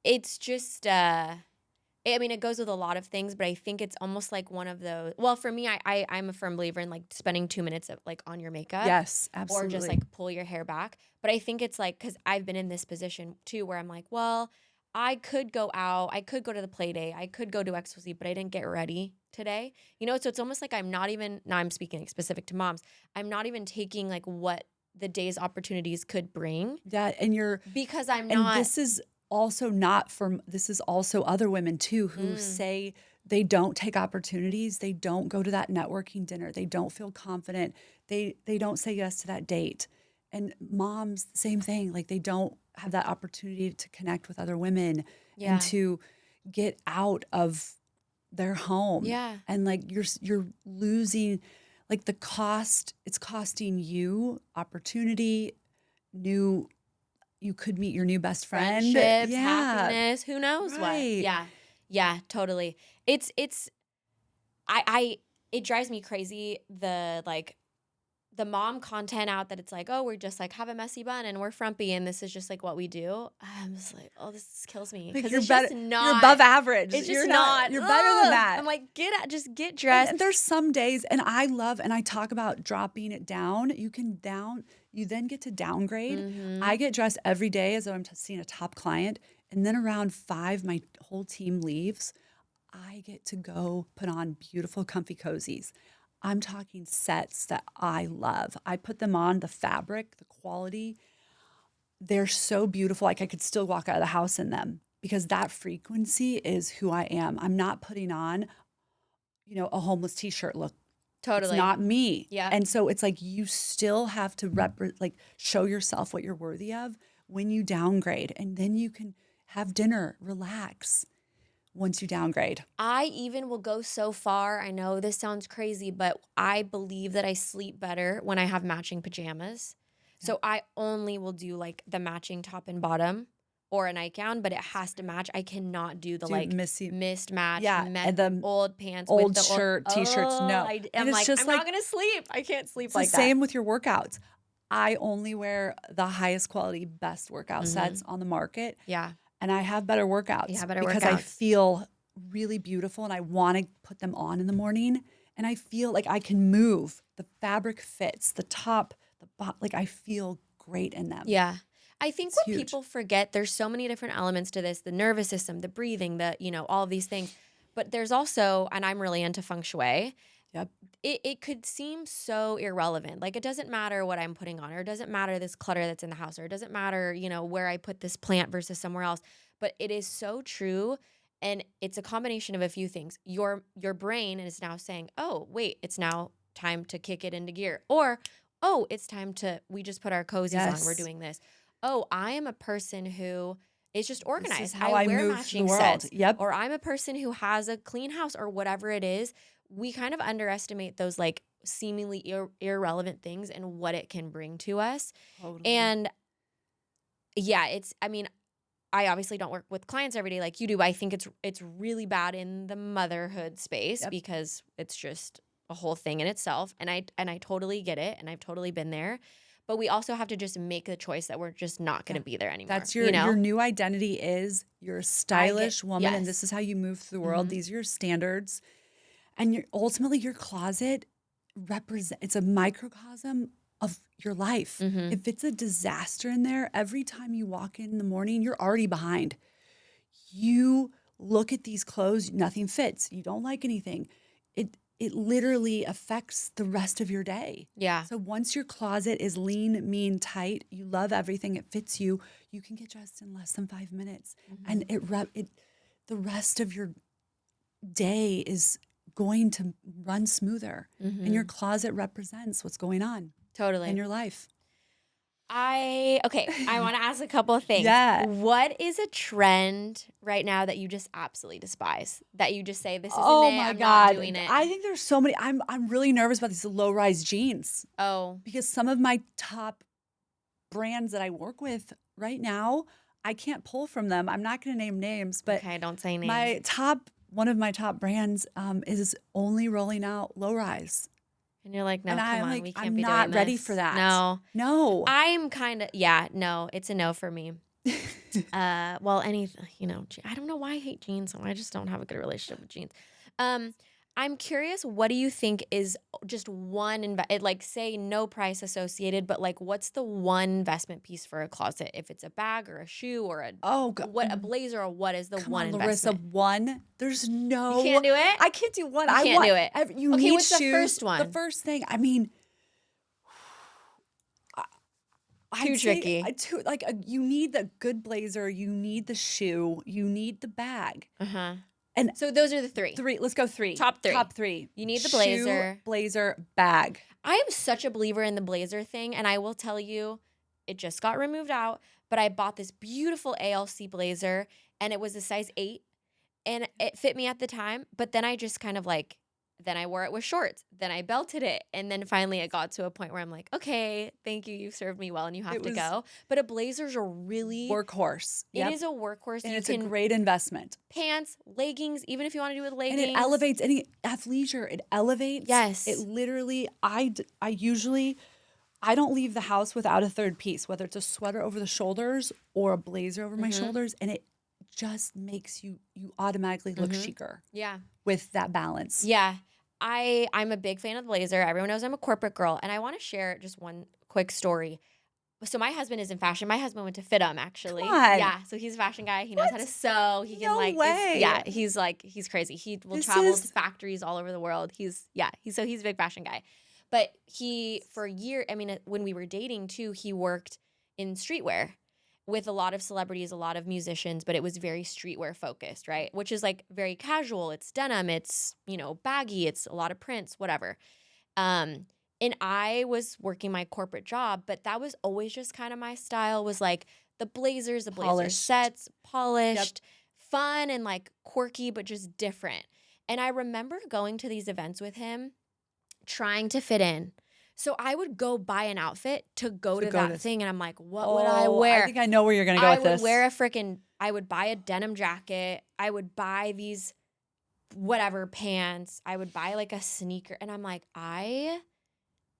it's just I mean, it goes with a lot of things, but I think it's almost like one of those. Well, for me, I'm a firm believer in like spending 2 minutes of like on your makeup, Yes, or just absolutely. like pull your hair back. But I think it's like because I've been in this position too, where I'm like, well, I could go out, I could go to the play day, I could go do XYZ, but I didn't get ready today. So it's almost like I'm not even. Now I'm speaking specific to moms. I'm not even taking like what the day's opportunities could bring That and you're because I'm and not. this is also other women too who Mm, say they don't take opportunities, they don't go to that networking dinner, they don't feel confident, they don't say yes to that date. And moms, same thing, like they don't have that opportunity to connect with other women and yeah, to get out of their home. yeah. And like you're losing, like, the cost, it's costing you opportunity, new you could meet your new best friend. Friendships, Yeah, happiness, who knows what. right. Yeah. Yeah, totally. It's I it drives me crazy the mom content out that it's like, "Oh, we're just like have a messy bun and we're frumpy and this is just like what we do." I'm just like, "Oh, this kills me Like, because you're it's better, just you're above not average. it's just You're not, not. you're better than Ugh. that. I'm like, just get dressed." And there's some days, and I love, and I talk about dropping it down. You then get to downgrade. I Mhm. get dressed every day as though I'm seeing a top client. And then around 5, my whole team leaves. I get to go put on beautiful, comfy cozies. I'm talking sets that I love. I put them on, the fabric, the quality. They're so beautiful. Like, I could still walk out of the house in them because that frequency is who I am. I'm not putting on, a homeless t-shirt look. It's Totally. not me. Yeah. And so it's like you still have to show yourself what you're worthy of when you downgrade. And then you can have dinner, relax once you downgrade. I even will go so far. I know this sounds crazy, but I believe that I sleep better when I have matching pajamas. So I only will do like the matching top and bottom or a nightgown, but it has to match. I cannot do the mismatch, and the old pants old with the shirt, t-shirts. No. I'm And it's like, just I'm like, not going to sleep. I can't sleep it's like the that. same with your workouts. I only wear the highest quality, best workout Mm-hmm. sets on the market. Yeah. And I have better workouts because I feel really beautiful and I want to put them on in the morning. And I feel like I can move. The fabric fits, the top, the bottom, like I feel great in them. Yeah. I think It's what huge. people forget, there's so many different elements to this, the nervous system, the breathing, all of these things. But there's also, and I'm really into feng shui. Yep. It could seem so irrelevant. Like it doesn't matter what I'm putting on, or it doesn't matter this clutter that's in the house, or it doesn't matter, where I put this plant versus somewhere else. But it is so true. And it's a combination of a few things. Your brain is now saying, oh, wait, it's now time to kick it into gear. Or, oh, it's time we just put our cozies on. We're doing this. Oh, I am a person who is just organized. This is how I wear move matching through the world. sets. Yep. Or I'm a person who has a clean house or whatever it is. We kind of underestimate those like seemingly irrelevant things and what it can bring to us. Totally. And yeah, I obviously don't work with clients every day like you do, but I think it's really bad in the motherhood space because it's just a whole thing in itself. And I totally get it, and I've totally been there. But we also have to just make the choice that we're just not going to be there anymore. That's your new identity is you're a stylish woman, and this is how you move through the world. Mm-hmm. These are your standards. And ultimately your closet it's a microcosm of your life. Mm-hmm. If it's a disaster in there, every time you walk in the morning, you're already behind. You look at these clothes, nothing fits. You don't like anything. It literally affects the rest of your day. Yeah. So once your closet is lean, mean, tight, you love everything, it fits you, you can get dressed in less than 5 minutes. Mm-hmm. And the rest of your day is going to run smoother. Mm-hmm. And your closet represents what's going on totally in your life. I want to ask a couple of things. Yeah. What is a trend right now that you just absolutely despise? That you just say, this isn't Oh it, my I'm God. not doing it? I think there's so many. I'm really nervous about these low-rise jeans. Oh. Because some of my top brands that I work with right now, I can't pull from them. I'm not going to name names, but Okay, don't say names. One of my top brands is only rolling out low-rise. And you're like, no, And come I'm on, like, we can't I'm be not doing ready this. for that. No. I'm kind of, no, it's a no for me. Well, I don't know why I hate jeans. I just don't have a good relationship with jeans. I'm curious, what do you think is just one, like say no price associated, but like what's the one investment piece for a closet? If it's a bag or a shoe or a blazer, or what is the Come one on, investment? Larissa, one. There's no. You can't do it? I can't do one. You can't do it. You Okay, need what's shoes. the first one? The first thing, I mean. Too tricky. You need the good blazer, you need the shoe, you need the bag. Uh-huh. And so those are the three. Let's go three. Top three. Top three. You need the blazer. Shoe, blazer, bag. I am such a believer in the blazer thing, and I will tell you, it just got removed out, but I bought this beautiful ALC blazer, and it was a size 8, and it fit me at the time, but then I just kind of then I wore it with shorts, then I belted it, and then finally it got to a point where I'm like, okay, thank you, you've served me well, and you have to go. But a blazer's a really workhorse. It is a workhorse. And it's a great investment. Pants, leggings, even if you want to do it with leggings. And it elevates any athleisure. It elevates. Yes. It literally, I don't leave the house without a third piece, whether it's a sweater over the shoulders or a blazer over my shoulders, and it just makes you automatically look chicer. Yeah. With that balance. Yeah. I'm a big fan of the blazer. Everyone knows I'm a corporate girl. And I want to share just one quick story. So my husband is in fashion. My husband went to FITM, actually. Come on. Yeah. So he's a fashion guy. He knows how to sew. He can way. He's crazy. He will travel to factories all over the world. He's a big fashion guy. But for a year, when we were dating too, he worked in streetwear, with a lot of celebrities, a lot of musicians, but it was very streetwear focused, right? Which is like very casual. It's denim, it's, baggy, it's a lot of prints, whatever. And I was working my corporate job, but that was always just kind of my style, was like the blazer Polished. sets, polished, fun and like quirky, but just different. And I remember going to these events with him, trying to fit in. So I would go buy an outfit to go to that thing, and I'm like, what would I wear? I think I know where you're going to go with this. I would buy a denim jacket. I would buy these whatever pants. I would buy like a sneaker. And I'm like, I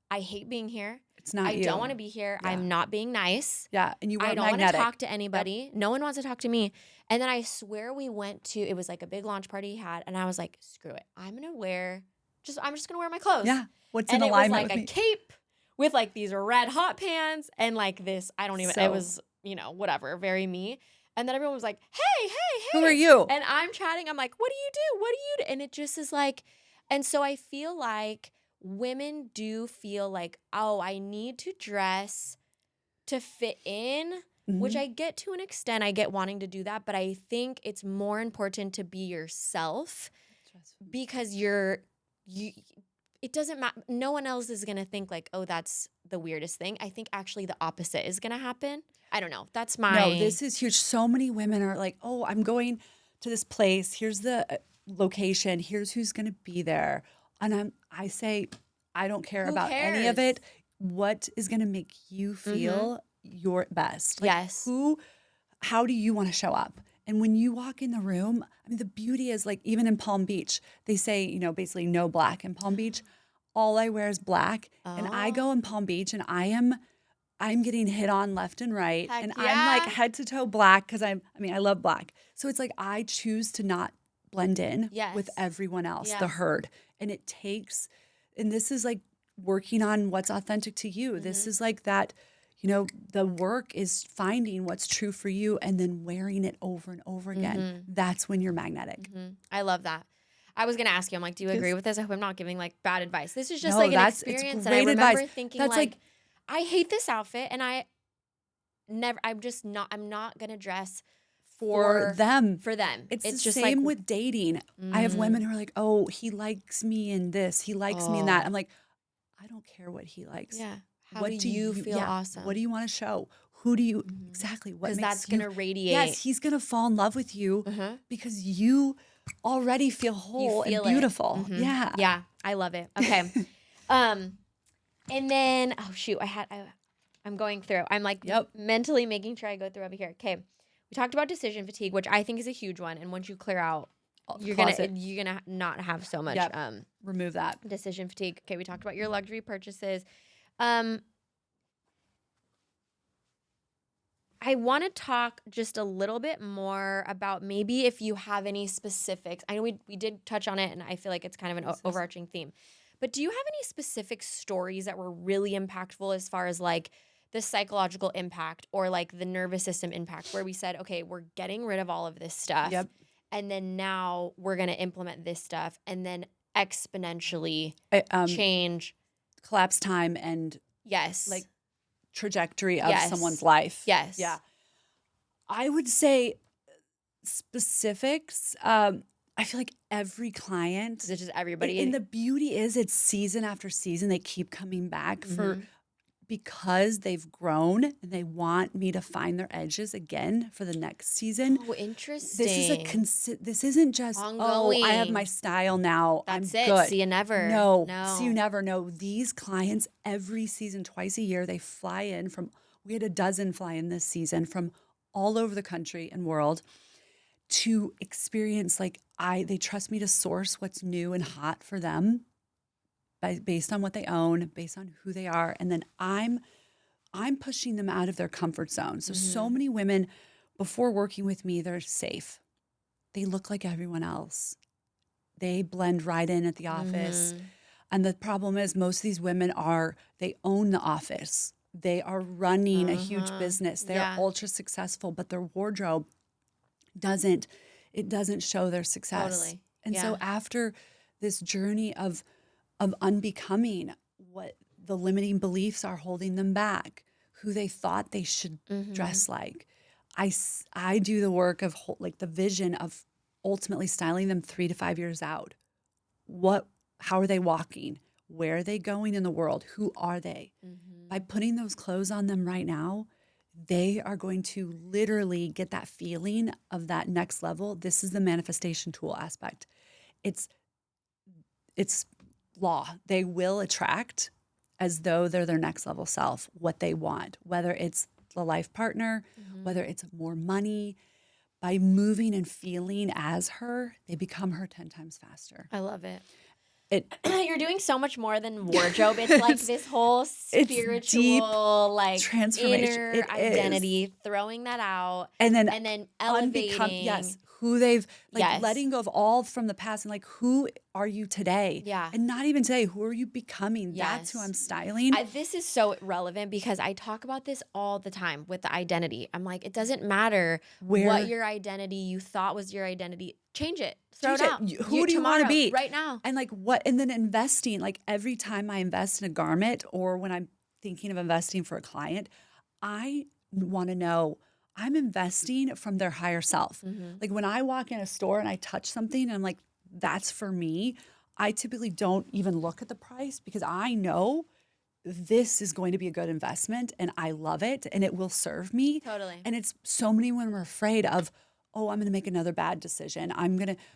hate being here. It's not you. I don't want to be here. Yeah. I'm not being nice. Yeah, and you weren't magnetic. I don't want to talk to anybody. Yep. No one wants to talk to me. And then I swear we went to, it was like a big launch party he had, and I was like, screw it. I'm just going to wear my clothes. Yeah. What's in alignment with me? And it was like a cape with like these red hot pants and like this, it was, whatever, very me. And then everyone was like, hey. Who are you? And I'm chatting. I'm like, what do you do? What do you do? And it just is like, and so I feel like women do feel like, oh, I need to dress to fit in, which I get to an extent. I get wanting to do that. But I think it's more important to be yourself, because it doesn't matter. No one else is going to think like, oh, that's the weirdest thing. I think actually the opposite is going to happen. I don't know. That's No, this is huge. So many women are like, oh, I'm going to this place. Here's the location. Here's who's going to be there. And I say, I don't care about any of it. What is going to make you feel your best? Like, yes. How do you want to show up? And when you walk in the room, I mean, the beauty is like, even in Palm Beach, they say, basically no black in Palm Beach. All I wear is black. And I go in Palm Beach and I'm getting hit on left and right. Heck and yeah. I'm like head to toe black because I love black. So it's like I choose to not blend in with everyone else, the herd. And it takes, and this is like working on what's authentic to you. This is like that. The work is finding what's true for you and then wearing it over and over again. That's when you're magnetic. I love that. I was going to ask you, I'm like, do you agree with this? I hope I'm not giving like bad advice. This is just like an experience. And I remember thinking like, I hate this outfit and I'm not going to dress for them. For them. It's the just same with dating. I have women who are like, oh, he likes me in this. He likes me in that. I'm like, I don't care what he likes. Yeah. How do you feel awesome? What do you want to show? Who do you exactly? What makes that's going to radiate. Yes, he's going to fall in love with you because you already feel whole and beautiful. Yeah, yeah, I love it. Okay, and then I'm going through. I'm like mentally making sure I go through over here. Okay, we talked about decision fatigue, which I think is a huge one. And once you clear out, you're gonna not have so much. Remove that decision fatigue. Okay, we talked about your luxury purchases. I want to talk just a little bit more about maybe if you have any specifics. I know we did touch on it, and I feel like it's kind of an overarching theme. But do you have any specific stories that were really impactful as far as like the psychological impact or like the nervous system impact, where we said, okay, we're getting rid of all of this stuff. And then now we're going to implement this stuff and then exponentially change. Collapse time and like trajectory of someone's life. Yes. Yeah. I would say specifics. I feel like every client. It's just everybody. And the beauty is it's season after season. They keep coming back because they've grown and they want me to find their edges again for the next season. Oh, interesting. This isn't just ongoing. Oh, I have my style now. That's I'm it. good. See you never. No. See you never. No. These clients every season, twice a year, they fly in from. We had 12 fly in this season from all over the country and world to experience. Like they trust me to source what's new and hot for them. Based on what they own, based on who they are. And then I'm pushing them out of their comfort zone. So many women, before working with me, they're safe. They look like everyone else. They blend right in at the office. And the problem is most of these women they own the office. They are running a huge business. They're ultra successful, but their wardrobe doesn't show their success. Totally. And so after this journey of unbecoming what the limiting beliefs are holding them back, who they thought they should dress like, I do the work of like the vision of ultimately styling them 3 to 5 years out. How are they walking? Where are they going in the world? Who are they? By putting those clothes on them right now, they are going to literally get that feeling of that next level. This is the manifestation tool aspect. It's law. They will attract as though they're their next level self, what they want, whether it's the life partner, whether it's more money. By moving and feeling as her, they become her 10 times faster. I love it. It You're doing so much more than wardrobe. It's like this whole it's deep spiritual, like transformation. inner It identity, is. throwing that out, And then elevating. who they've like Yes. letting go of all from the past and like who are you today? Yeah. And not even today, who are you becoming? That's who Yes. I'm styling. This is so relevant because I talk about this all the time with the identity. I'm like, it doesn't matter what your identity you thought was your identity. Change it. Throw it out. Who do you want to Tomorrow, be? right now. And like what? And then investing, like every time I invest in a garment or when I'm thinking of investing for a client, I want to know I'm investing from their higher self. Like when I walk in a store and I touch something and I'm like, that's for me, I typically don't even look at the price because I know this is going to be a good investment and I love it and it will serve me. Totally. And it's so many women are afraid of, oh, I'm going to make another bad decision.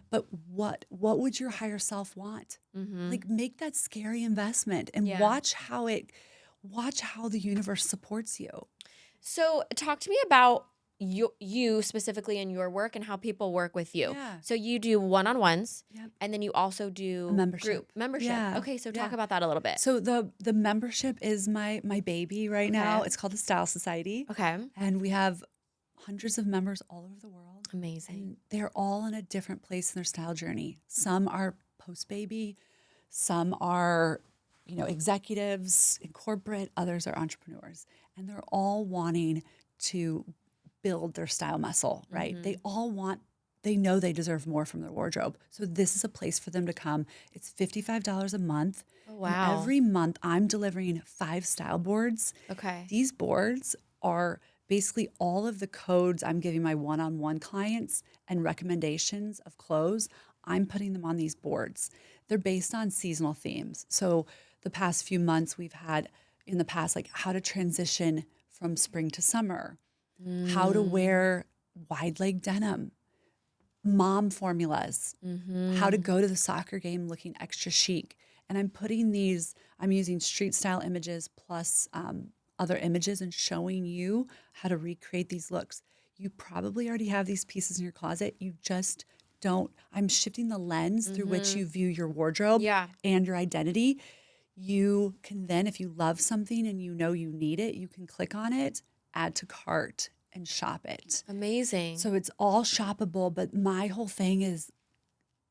But what would your higher self want? Like make that scary investment and watch how the universe supports you. So talk to me about you specifically in your work and how people work with you. Yeah. So you do one-on-ones, Yep. and then you also do membership. membership. Yeah. Okay, so talk Yeah. about that a little bit. So the membership is my baby right now. It's called the Style Society. Okay. And we have hundreds of members all over the world. Amazing. And they're all in a different place in their style journey. Some are post-baby, some are, executives in corporate, others are entrepreneurs. And they're all wanting to build their style muscle, right? They know they deserve more from their wardrobe. So this is a place for them to come. It's $55 a month. Oh, wow. And every month I'm delivering 5 style boards. Okay. These boards are basically all of the codes I'm giving my one-on-one clients and recommendations of clothes. I'm putting them on these boards. They're based on seasonal themes. So the past few months we've had in the past, like how to transition from spring to summer, how to wear wide leg denim, mom formulas, how to go to the soccer game looking extra chic. And I'm using street style images plus other images and showing you how to recreate these looks. You probably already have these pieces in your closet. You just don't. I'm shifting the lens through which you view your wardrobe and your identity. You can then, if you love something and you know you need it, you can click on it, add to cart, and shop it. Amazing. So it's all shoppable, but my whole thing is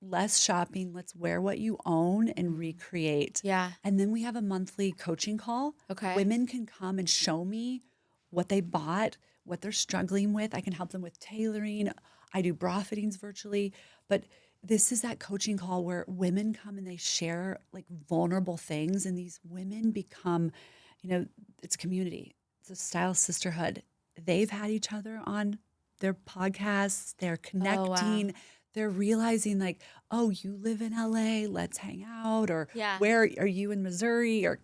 less shopping. Let's wear what you own and recreate. Yeah. And then we have a monthly coaching call. Okay. Women can come and show me what they bought, what they're struggling with. I can help them with tailoring. I do bra fittings virtually, but this is that coaching call where women come and they share like vulnerable things, and these women become, it's a community. It's a style sisterhood. They've had each other on their podcasts. They're connecting. wow. They're realizing like, oh, you live in LA, let's hang out. Or where are you in Missouri or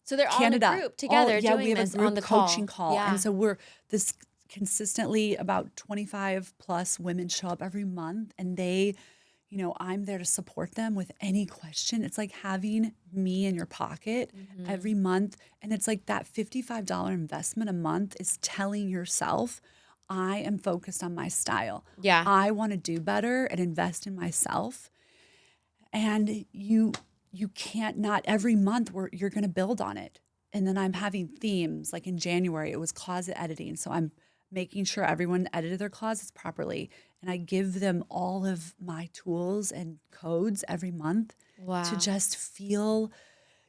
So they're Canada? all in a group together doing we have this a group on the coaching call. Yeah. And so we're this consistently about 25 plus women show up every month, and they, I'm there to support them with any question. It's like having me in your pocket every month. And it's like that $55 investment a month is telling yourself, I am focused on my style. Yeah. I want to do better and invest in myself. And you can't, not every month you're going to build on it. And then I'm having themes. Like in January, it was closet editing. So I'm making sure everyone edited their closets properly. And I give them all of my tools and codes every month to just feel,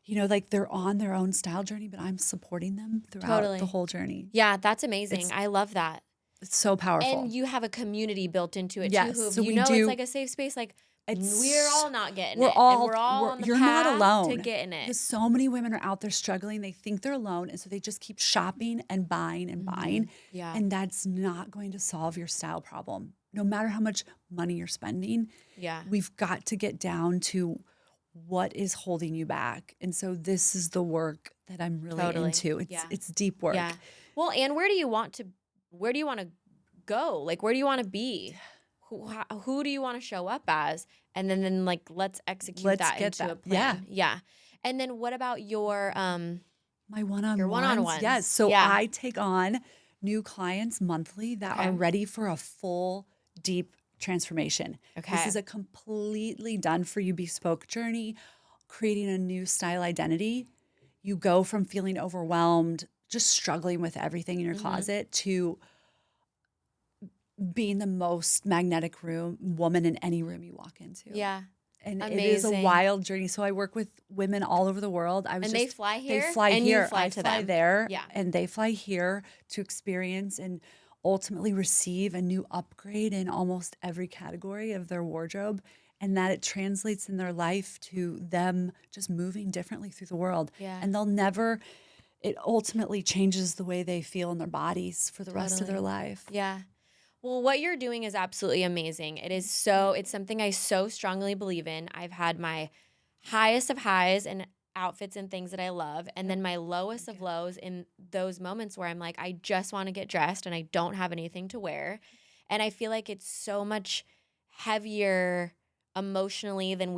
like they're on their own style journey, but I'm supporting them throughout the whole journey. Yeah, that's amazing. I love that. It's so powerful. And you have a community built into it Yes, too. so It's like a safe space. Like It's We're all not getting we're it. And all we're all on the you're not path to alone. getting it. Because so many women are out there struggling. They think they're alone, and so they just keep shopping and buying and buying. Yeah. And that's not going to solve your style problem. No matter how much money you're spending, Yeah. we've got to get down to what is holding you back. And so this is the work that I'm really Totally. into. Yeah. It's deep work. Yeah. Well, and where do you want to go? Like, where do you want to be? Who do you want to show up as? And then like, let's execute Let's that get into a that. plan. Yeah. And then what about your My one-on-ones. one-on-ones? Yes. So Yeah. I take on new clients monthly that Okay. are ready for a full, deep transformation. This Okay. is a completely done for you bespoke journey, creating a new style identity. You go from feeling overwhelmed, just struggling with everything in your closet, to being the most magnetic woman in any room you walk into. Yeah. And it is a Amazing. wild journey. So I work with women all over the world. And they fly here? They fly And you here. fly I to fly them. there. Yeah. And they fly here to experience and ultimately receive a new upgrade in almost every category of their wardrobe. And that it translates in their life to them just moving differently through the world. Yeah. And it ultimately changes the way they feel in their bodies for the rest of their life. Yeah. Well, what you're doing is absolutely amazing. It's something I so strongly believe in. I've had my highest of highs and outfits and things that I love, and then my lowest of lows in those moments where I'm like, I just want to get dressed and I don't have anything to wear. And I feel like it's so much heavier emotionally than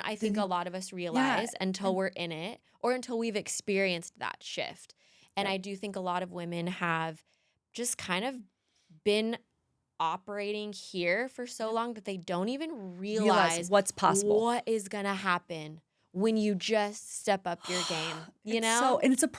I think a lot of us realize until we're in it or until we've experienced that shift. And I do think a lot of women have just kind of been operating here for so long that they don't even realize what's possible. what is going to happen when you just step up your game, you know? And it's a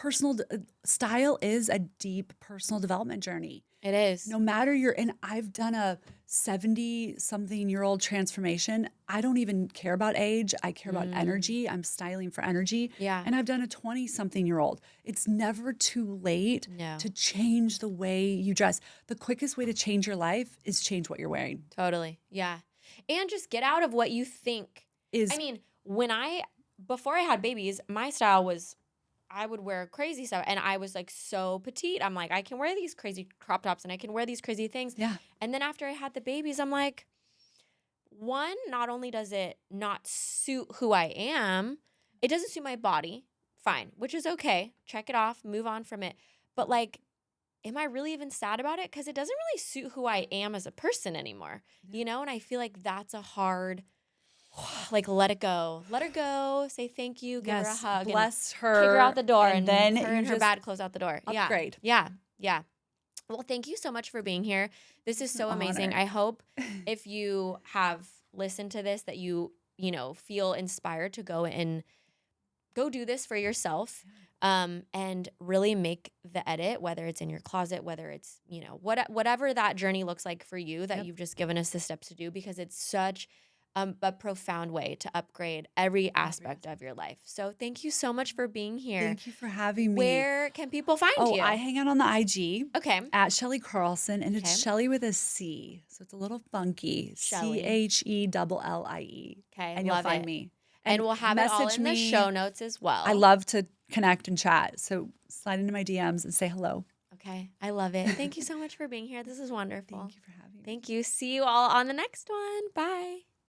style is a deep personal development journey. It is. No matter and I've done a 70-something-year-old transformation. I don't even care about age. I care about energy. I'm styling for energy. Yeah. And I've done a 20-something-year-old. It's never too late to change the way you dress. The quickest way to change your life is change what you're wearing. Totally. Yeah. And just get out of what you think I mean, before I had babies, my style was I would wear crazy stuff and I was like so petite. I'm like, I can wear these crazy crop tops and I can wear these crazy things. Yeah. And then after I had the babies, I'm like, one, not only does it not suit who I am, it doesn't suit my body. Fine, which is okay. Check it off, move on from it. But like, am I really even sad about it? Because it doesn't really suit who I am as a person anymore, you know? And I feel like that's a hard, like, let it go. Let her go. Say thank you. Give her a hug. Bless and her. Kick her out the door. And then her and her bad clothes out the door. Upgrade. Yeah. Yeah. Well, thank you so much for being here. This is so amazing. I hope if you have listened to this that you feel inspired to go do this for yourself. And really make the edit, whether it's in your closet, whether it's, whatever that journey looks like for you that you've just given us the steps to do, because it's such a profound way to upgrade every aspect of your life. So thank you so much for being here. Thank you for having me. Where can people find you? I hang out on the IG. Okay. At Chellie Carlson, and it's Chellie with a C. So it's a little funky. Chellie. CHELLIE. Okay. And you'll find me. And we'll have it all message in the me. show notes as well. I love to connect and chat. So slide into my DMs and say hello. Okay. I love it. Thank you so much for being here. This is wonderful. Thank you for having me. Thank you. See you all on the next one. Bye.